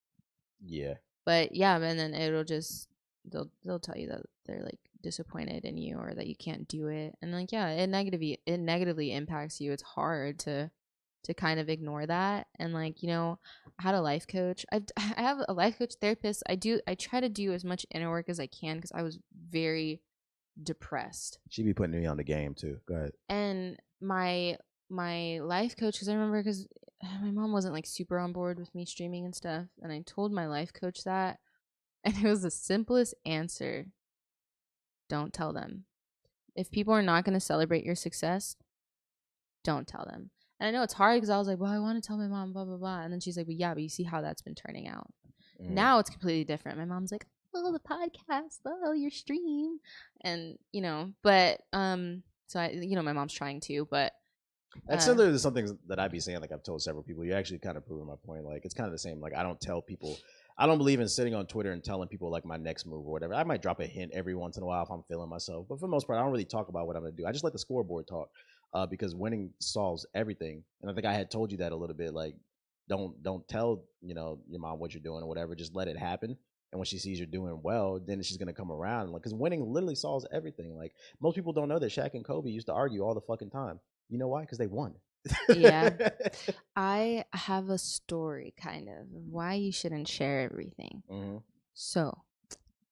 Yeah. But yeah, and then it'll just they'll tell you that they're like disappointed in you or that you can't do it, and like it negatively impacts you. It's hard to kind of ignore that. And like I had a life coach. I have a life coach, therapist. I try to do as much inner work as I can because I was very depressed. She be putting me on the game too. Go ahead. And my life coach, because I remember, because my mom wasn't like super on board with me streaming and stuff, and I told my life coach that, and it was the simplest answer: don't tell them. If people are not going to celebrate your success, don't tell them. And I know it's hard because I was like, well, I want to tell my mom, blah, blah, blah. And then she's like, well, yeah, but you see how that's been turning out. Now it's completely different. My mom's like, oh, the podcast, oh, your stream. And, but, so I, my mom's trying to, but. That's similar to something that I'd be saying, like I've told several people. You're actually kind of proving my point. Like, it's kind of the same. Like, I don't tell people. I don't believe in sitting on Twitter and telling people like my next move or whatever. I might drop a hint every once in a while if I'm feeling myself, but for the most part, I don't really talk about what I'm gonna do. I just let the scoreboard talk, because winning solves everything. And I think I had told you that a little bit. Like, don't tell your mom what you're doing or whatever. Just let it happen. And when she sees you're doing well, then she's gonna come around. Like, because winning literally solves everything. Like, most people don't know that Shaq and Kobe used to argue all the fucking time. You know why? Because they won. Yeah. I have a story kind of why you shouldn't share everything. So,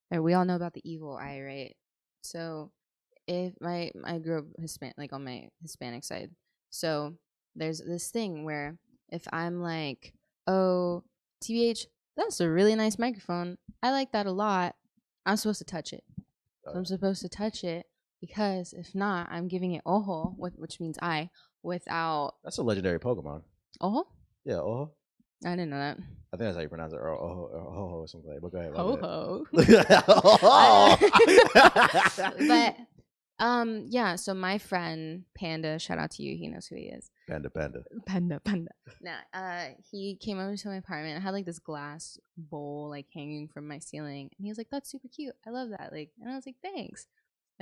we all know about the evil eye, right? So, if I grew up Hispanic, like on my Hispanic side, so there's this thing where if I'm like, oh, TBH, that's a really nice microphone, I like that a lot, I'm supposed to touch it. So I'm supposed to touch it, because if not, I'm giving it ojo, which means eye, without. That's a legendary Pokemon. Ojo? Yeah, ojo. I didn't know that. I think that's how you pronounce it, or ojo or something like that. But go ahead. Ho-ho. But yeah, so my friend Panda, shout out to you, he knows who he is. Panda. Nah, he came over to my apartment. I had like this glass bowl like hanging from my ceiling, and he was like, that's super cute, I love that. Like, and I was like, thanks.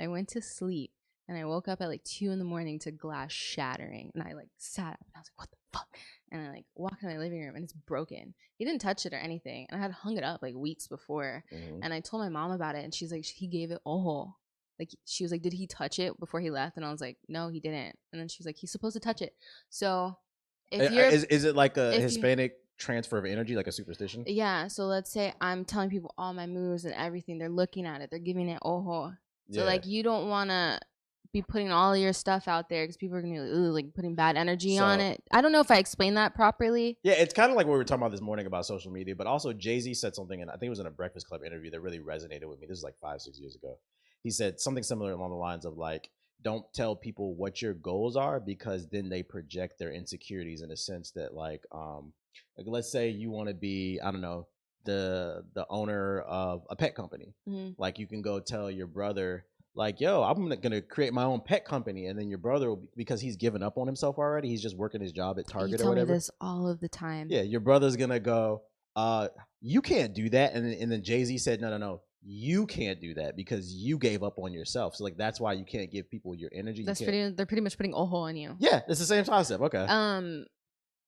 I went to sleep and I woke up at like 2 a.m. to glass shattering, and I like sat up and I was like, what the fuck? And I like walked in my living room and it's broken. He didn't touch it or anything, and I had hung it up like weeks before. And I told my mom about it, and she's like, he gave it ojo. Like, she was like, did he touch it before he left? And I was like, no, he didn't. And then she was like, he's supposed to touch it. So if you're is it like a Hispanic transfer of energy, like a superstition? Yeah. So let's say I'm telling people all my moves and everything, they're looking at it, they're giving it ojo. So like, you don't want to be putting all your stuff out there because people are gonna be like putting bad energy on it. I don't know if I explained that properly. Yeah, it's kind of like what we were talking about this morning about social media, but also Jay-Z said something, and I think it was in a Breakfast Club interview that really resonated with me. This is like 5-6 years ago. He said something similar along the lines of like, don't tell people what your goals are, because then they project their insecurities, in a sense that like let's say you want to be, I don't know, the owner of a pet company. Like, you can go tell your brother like, yo, I'm gonna create my own pet company, and then your brother will, because he's given up on himself already, he's just working his job at Target or whatever. You tell me this all of the time. Yeah, your brother's gonna go, you can't do that, and then Jay-Z said, no, you can't do that because you gave up on yourself. So like, that's why you can't give people your energy. They're pretty much putting ojo on you. Yeah, it's the same concept. Okay.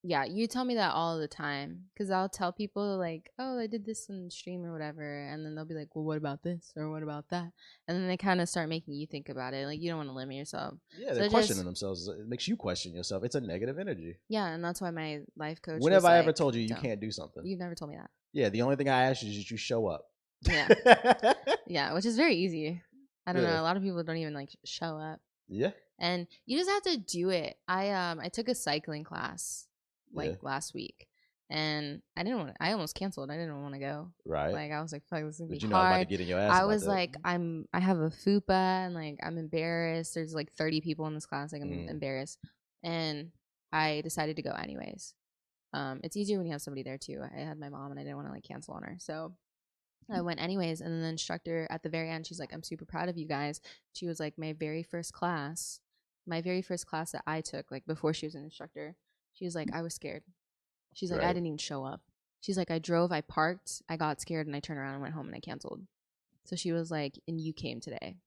Yeah, you tell me that all the time, because I'll tell people like, oh, I did this on stream or whatever, and then they'll be like, well, what about this or what about that? And then they kind of start making you think about it. Like, you don't want to limit yourself. Yeah, they're questioning themselves. It makes you question yourself. It's a negative energy. Yeah, and that's why my life coach. When have I ever told you can't do something? You've never told me that. Yeah, the only thing I ask you is that you show up. Yeah. Yeah, which is very easy. I don't know. A lot of people don't even like show up. Yeah. And you just have to do it. I took a cycling class like last week, and I almost canceled. I didn't want to go. Right. Like I was like, fuck, this is gonna be But you know, I'm hard. about to get in your ass. I about was that. like, I have a fupa, and like I'm embarrassed. There's like 30 people in this class. Like I'm embarrassed, and I decided to go anyways. It's easier when you have somebody there too. I had my mom, and I didn't want to like cancel on her, so I went anyways. And then the instructor at the very end, she's like, I'm super proud of you guys. She was like, my very first class that I took, like before she was an instructor, she was like, I was scared. She's like, I didn't even show up. She's like, I drove, I parked, I got scared, and I turned around and went home and I canceled. So she was like, and you came today.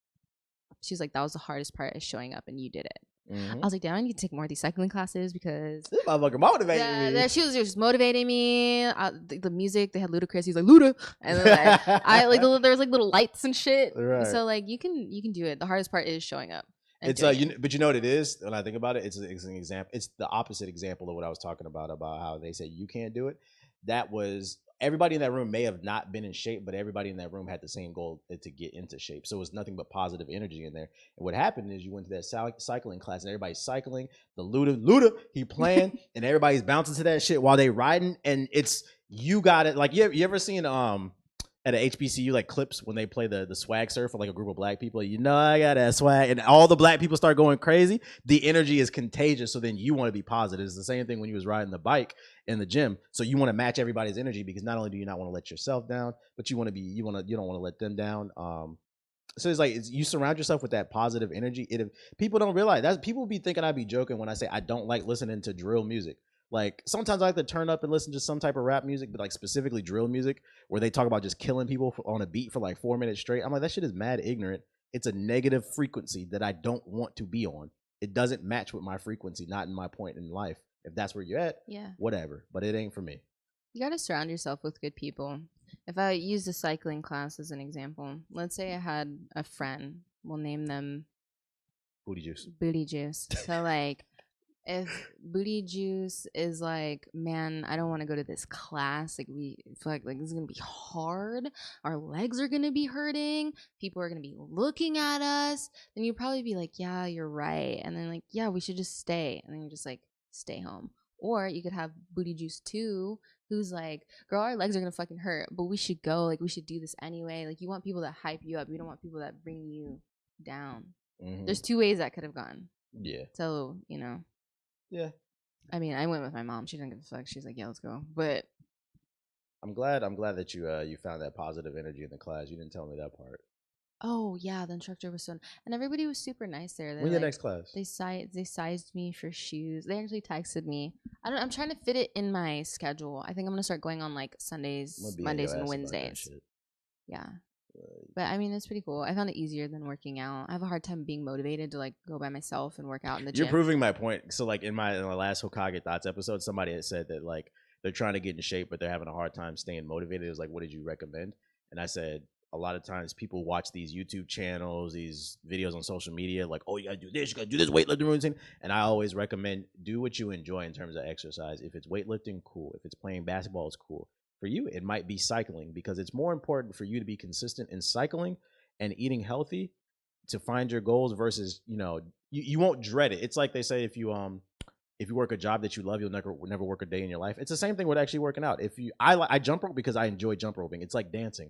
She's like, that was the hardest part, is showing up, and you did it. I was like, damn, I need to take more of these cycling classes because this motherfucker motivating me. She was just motivating me. The music, they had Ludacris. He's like Luda, and then, like there was like little lights and shit. Right. So like you can do it. The hardest part is showing up. It's but you know what it is when I think about it. It's an example. It's the opposite example of what I was talking about how they say you can't do it. That was. Everybody in that room may have not been in shape, but everybody in that room had the same goal to get into shape. So it was nothing but positive energy in there. And what happened is you went to that cycling class and everybody's cycling. The Luda, he playing, and everybody's bouncing to that shit while they riding. And it's, you got it. Like, you ever seen at a HBCU like clips when they play the swag surf for like a group of black people? You know, I got that swag, and all the black people start going crazy. The energy is contagious, so then you want to be positive. It's the same thing when you was riding the bike in the gym. So you want to match everybody's energy, because not only do you not want to let yourself down, but you don't want to let them down. So it's like you surround yourself with that positive energy. People don't realize that. People be thinking I be joking when I say I don't like listening to drill music. Like sometimes I like to turn up and listen to some type of rap music, but like specifically drill music where they talk about just killing people on a beat for like 4 minutes straight. I'm like, that shit is mad ignorant. It's a negative frequency that I don't want to be on. It doesn't match with my frequency, not in my point in life. If that's where you're at, whatever. But it ain't for me. You got to surround yourself with good people. If I use the cycling class as an example, let's say I had a friend. We'll name them Booty Juice. Booty Juice. So like, if Booty Juice is like, man, I don't want to go to this class. Like we feel like this is gonna be hard. Our legs are gonna be hurting. People are gonna be looking at us. Then you'd probably be like, yeah, you're right. And then like, yeah, we should just stay. And then you just like stay home. Or you could have Booty Juice 2, who's like, girl, our legs are gonna fucking hurt, but we should go. Like we should do this anyway. Like you want people that hype you up. You don't want people that bring you down. There's 2 ways that could have gone. Yeah. So, you know. Yeah. I mean, I went with my mom. She didn't give a fuck. She's like, yeah, let's go. But I'm glad that you found that positive energy in the class. You didn't tell me that part. Oh yeah, the instructor was so, and everybody was super nice there. When your next class? They sized me for shoes. They actually texted me. I'm trying to fit it in my schedule. I think I'm gonna start going on like Sundays, Mondays, and Wednesdays. Yeah. But I mean, it's pretty cool. I found it easier than working out. I have a hard time being motivated to like go by myself and work out in the gym. You're proving my point. So like in my last Hokage Thoughts episode, somebody had said that like they're trying to get in shape, but they're having a hard time staying motivated. It was like, what did you recommend? And I said, a lot of times people watch these YouTube channels, these videos on social media, like, oh, you gotta do this weightlifting routine. And I always recommend do what you enjoy in terms of exercise. If it's weightlifting, cool. If it's playing basketball, it's cool. For you, it might be cycling, because it's more important for you to be consistent in cycling and eating healthy to find your goals versus, you won't dread it. It's like they say, if you work a job that you love, you'll never work a day in your life. It's the same thing with actually working out. I jump rope because I enjoy jump roping. It's like dancing.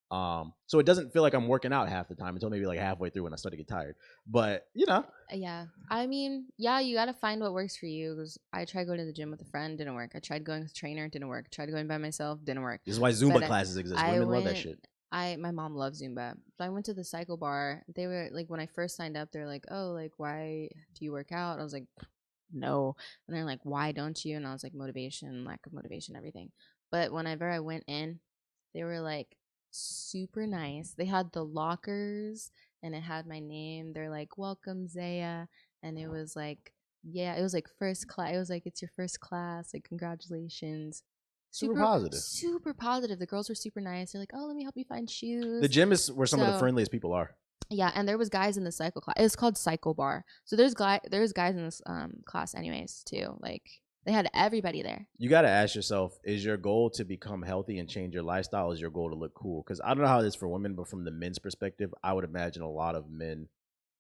So it doesn't feel like I'm working out half the time until maybe like halfway through when I start to get tired. But yeah, I mean, yeah, you got to find what works for you. Because I tried going to the gym with a friend, didn't work. I tried going with a trainer, didn't work. I tried going by myself, didn't work. This is why Zumba classes exist. Women love that shit. My mom loves Zumba. So I went to the cycle bar. They were like, when I first signed up, they're like, oh, like, why do you work out? I was like, no. And they're like, why don't you? And I was like, motivation, lack of motivation, everything. But whenever I went in, they were like super nice. They had the lockers and it had my name. They're like, welcome, Zaea. And it was like, yeah, it was like first class. It was like, it's your first class. Like, congratulations. Super positive. Super positive. The girls were super nice. They're like, oh, let me help you find shoes. The gym is where some of the friendliest people are. Yeah, and there was guys in the cycle class. It's called Cycle Bar. So there's guys in this class anyways too. Like, they had everybody there. You got to ask yourself, is your goal to become healthy and change your lifestyle? Is your goal to look cool? Because I don't know how it is for women, but from the men's perspective, I would imagine a lot of men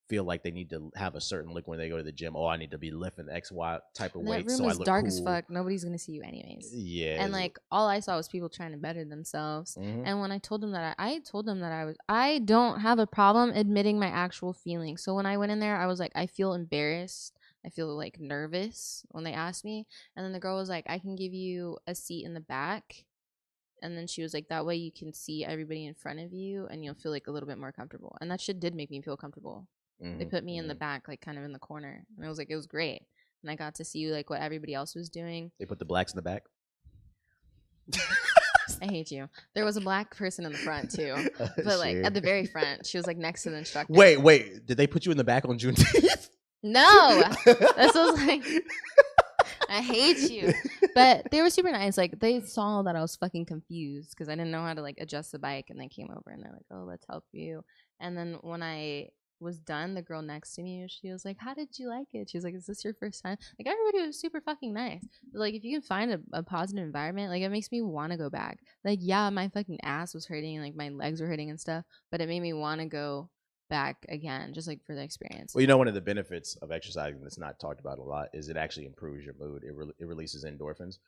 feel like they need to have a certain look when they go to the gym. Oh, I need to be lifting XY type of weight, That room so I is look dark cool. as fuck. Nobody's gonna see you anyways. Yeah, and like all I saw was people trying to better themselves. And when I told them that I told them that I don't have a problem admitting my actual feelings. So when I went in there, I was like, I feel embarrassed. I feel like nervous when they asked me. And then the girl was like, I can give you a seat in the back. And then she was like, that way you can see everybody in front of you and you'll feel like a little bit more comfortable. And that shit did make me feel comfortable. They put me in the back, like kind of in the corner. And it was great. And I got to see like what everybody else was doing. They put the blacks in the back. I hate you. There was a black person in the front too. But like at the very front, she was like next to the instructor. Wait. Did they put you in the back on Juneteenth? No. This was like... I hate you. But they were super nice. Like they saw that I was fucking confused because I didn't know how to like adjust the bike, and they came over and they're like, oh, let's help you. And then when I was done, the girl next to me, she was like, how did you like it? She was like, is this your first time? Like everybody was super fucking nice. But, like if you can find a positive environment, like it makes me want to go back. Like yeah, my fucking ass was hurting, like my legs were hurting and stuff, but it made me want to go back again, just like for the experience. Well, you know, one of the benefits of exercising that's not talked about a lot is it actually improves your mood. It releases endorphins,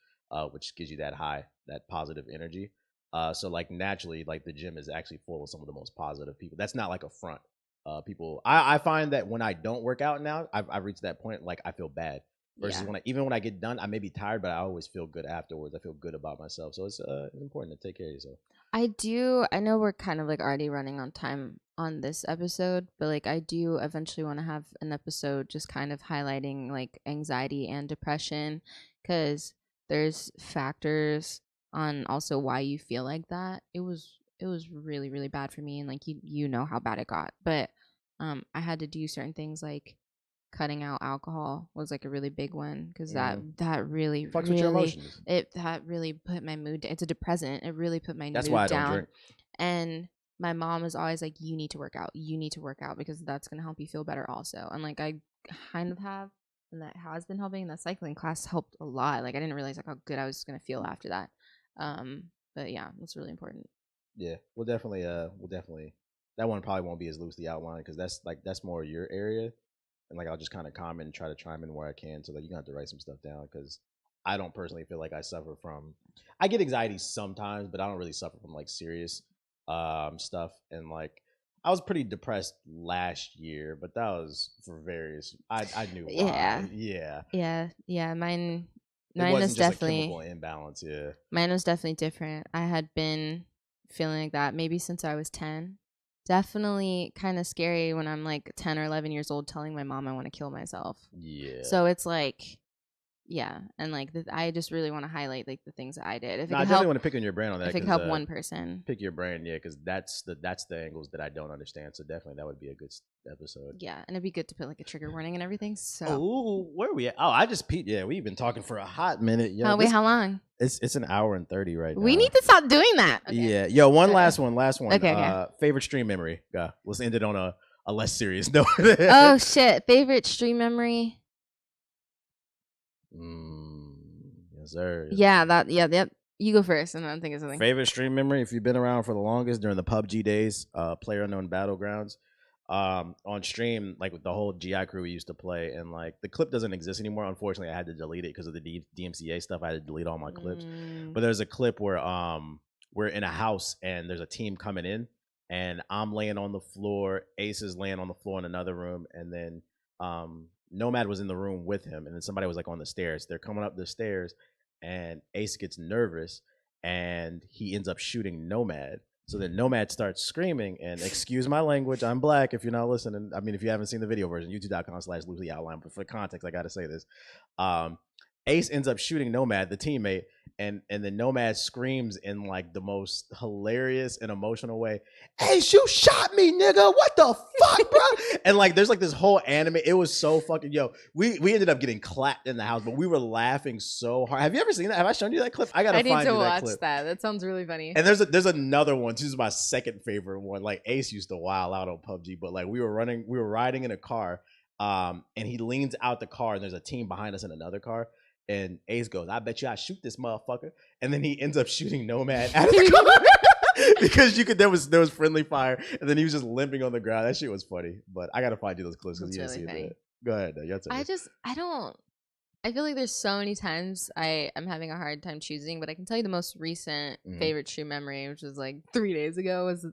which gives you that high, that positive energy. So like naturally, like the gym is actually full of some of the most positive people. That's not like a front. People, I find that when I don't work out now, I've reached that point like I feel bad. Versus when I get done, I may be tired, but I always feel good afterwards. I feel good about myself. So it's important to take care of yourself. I know we're kind of like already running on time on this episode, but like I do eventually want to have an episode just kind of highlighting like anxiety and depression, because there's factors on also why you feel like that. It was really, really bad for me, and like you know how bad it got. But I had to do certain things like cutting out alcohol was like a really big one, because that really fucks with your emotions. That really put my mood down. It's a depressant. It really put my mood down. That's why I don't drink. And my mom is always like, you need to work out, because that's going to help you feel better also. And like I kind of have, and that has been helping. That cycling class helped a lot. Like I didn't realize like how good I was going to feel after that. But yeah, that's really important. Yeah, we'll definitely that one probably won't be as loosely outlined, because that's more your area. And like I'll just kind of comment and try to chime in where I can, so that you're gonna have to write some stuff down, because I don't personally feel like I suffer from. I get anxiety sometimes, but I don't really suffer from like serious stuff. And like I was pretty depressed last year, but that was for various. I knew why. Yeah. Mine wasn't was just definitely a chemical imbalance. Yeah, mine was definitely different. I had been feeling like that maybe since I was 10. Definitely kind of scary when I'm like 10 or 11 years old telling my mom I want to kill myself. Yeah. So it's like, yeah. And like, I just really want to highlight like the things that I did. I definitely want to pick on your brain on that. If it could help one person. Pick your brain, yeah, because that's the angles that I don't understand. So definitely that would be a good episode. Yeah, and it'd be good to put like a trigger warning and everything. So. Oh, where are we at? Oh, I just peeped. Yeah, we've been talking for a hot minute. Yo, wait, how long? It's an hour and 30 right now. We need to stop doing that. Okay. Yeah. Yo, last one. Okay. Favorite stream memory. Let's end it on a less serious note. Oh shit! Favorite stream memory. Yes, sir. Yeah. You go first, and then I'm thinking something. Favorite stream memory, if you've been around for the longest during the PUBG days, PlayerUnknown Battlegrounds. On stream, like with the whole GI crew we used to play, and like the clip doesn't exist anymore. Unfortunately, I had to delete it because of the DMCA stuff. I had to delete all my clips. But there's a clip where we're in a house and there's a team coming in, and I'm laying on the floor, Ace is laying on the floor in another room, and then Nomad was in the room with him, and then somebody was like on the stairs. They're coming up the stairs, and Ace gets nervous and he ends up shooting Nomad. So then Nomad starts screaming, and excuse my language, I'm black if you're not listening. I mean, if you haven't seen the video version, youtube.com/loosely outline. But for context, I got to say this. Ace ends up shooting Nomad, the teammate, and then Nomad screams in like the most hilarious and emotional way, "Ace, you shot me, nigga! What the fuck, bro?" And like there's like this whole anime. It was so fucking we ended up getting clapped in the house, but we were laughing so hard. Have you ever seen that? Have I shown you that clip? I need to watch that. That sounds really funny. And there's another one. This is my second favorite one. Like Ace used to wild out on PUBG, but like we were riding in a car, and he leans out the car, and there's a team behind us in another car. And Ace goes, "I bet you I shoot this motherfucker." And then he ends up shooting Nomad out of the car. because there was friendly fire, and then he was just limping on the ground. That shit was funny. But I gotta find you those clips because you didn't see it. Go ahead. I feel like there's so many times I'm having a hard time choosing, but I can tell you the most recent favorite true memory, which was like 3 days ago, was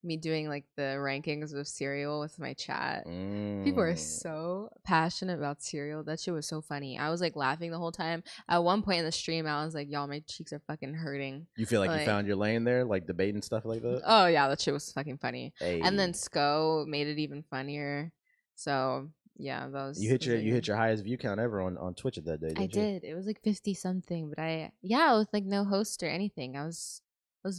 me doing like the rankings of cereal with my chat. People are so passionate about cereal. That shit was so funny. I was like laughing the whole time. At one point in the stream, I was like, y'all, my cheeks are fucking hurting. You feel like you found your lane there, like debating stuff like that? Oh yeah, that shit was fucking funny. Hey. And then Sko made it even funnier. So yeah, that was. You hit your highest view count ever on Twitch at that day. I did. It was like 50 something, but with like no host or anything. I was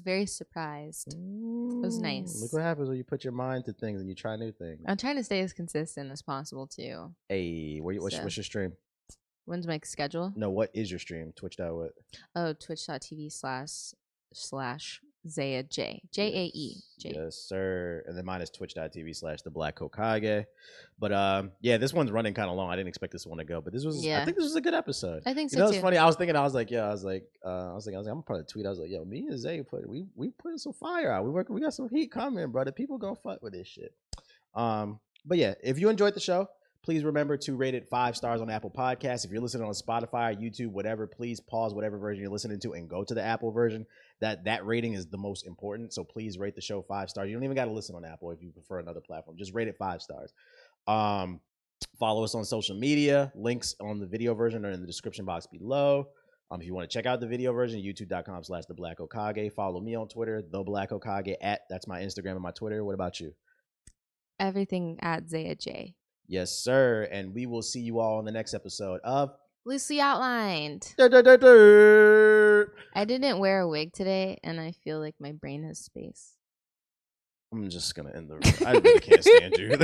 very surprised. It was nice. Look what happens when you put your mind to things and you try new things. I'm trying to stay as consistent as possible too. Hey, what's your stream? When's my schedule? No, what is your stream? Twitch.what? Oh, twitch.tv/Zaea Jae. Yes, sir. And then mine is twitch.tv/TheBlackHokage. But yeah, this one's running kind of long. I didn't expect this one to go, but I think this was a good episode. I think so. You know, it's funny. I was thinking, I'm gonna probably tweet. I was like, yo, me and Zay we putting some fire out. We got some heat coming, brother. People gonna fuck with this shit. But yeah, if you enjoyed the show, please remember to rate it 5 stars on Apple Podcasts. If you're listening on Spotify, YouTube, whatever, please pause whatever version you're listening to and go to the Apple version. That rating is the most important. So please rate the show 5 stars. You don't even got to listen on Apple if you prefer another platform. Just rate it 5 stars. Follow us on social media. Links on the video version are in the description box below. If you want to check out the video version, youtube.com/TheBlackHokage. Follow me on Twitter, TheBlackHokage that's my Instagram and my Twitter. What about you? Everything at Zaea J. Yes, sir. And we will see you all on the next episode of Loosely Outlined. I didn't wear a wig today, and I feel like my brain has space. I'm just going to end the... I really can't stand you.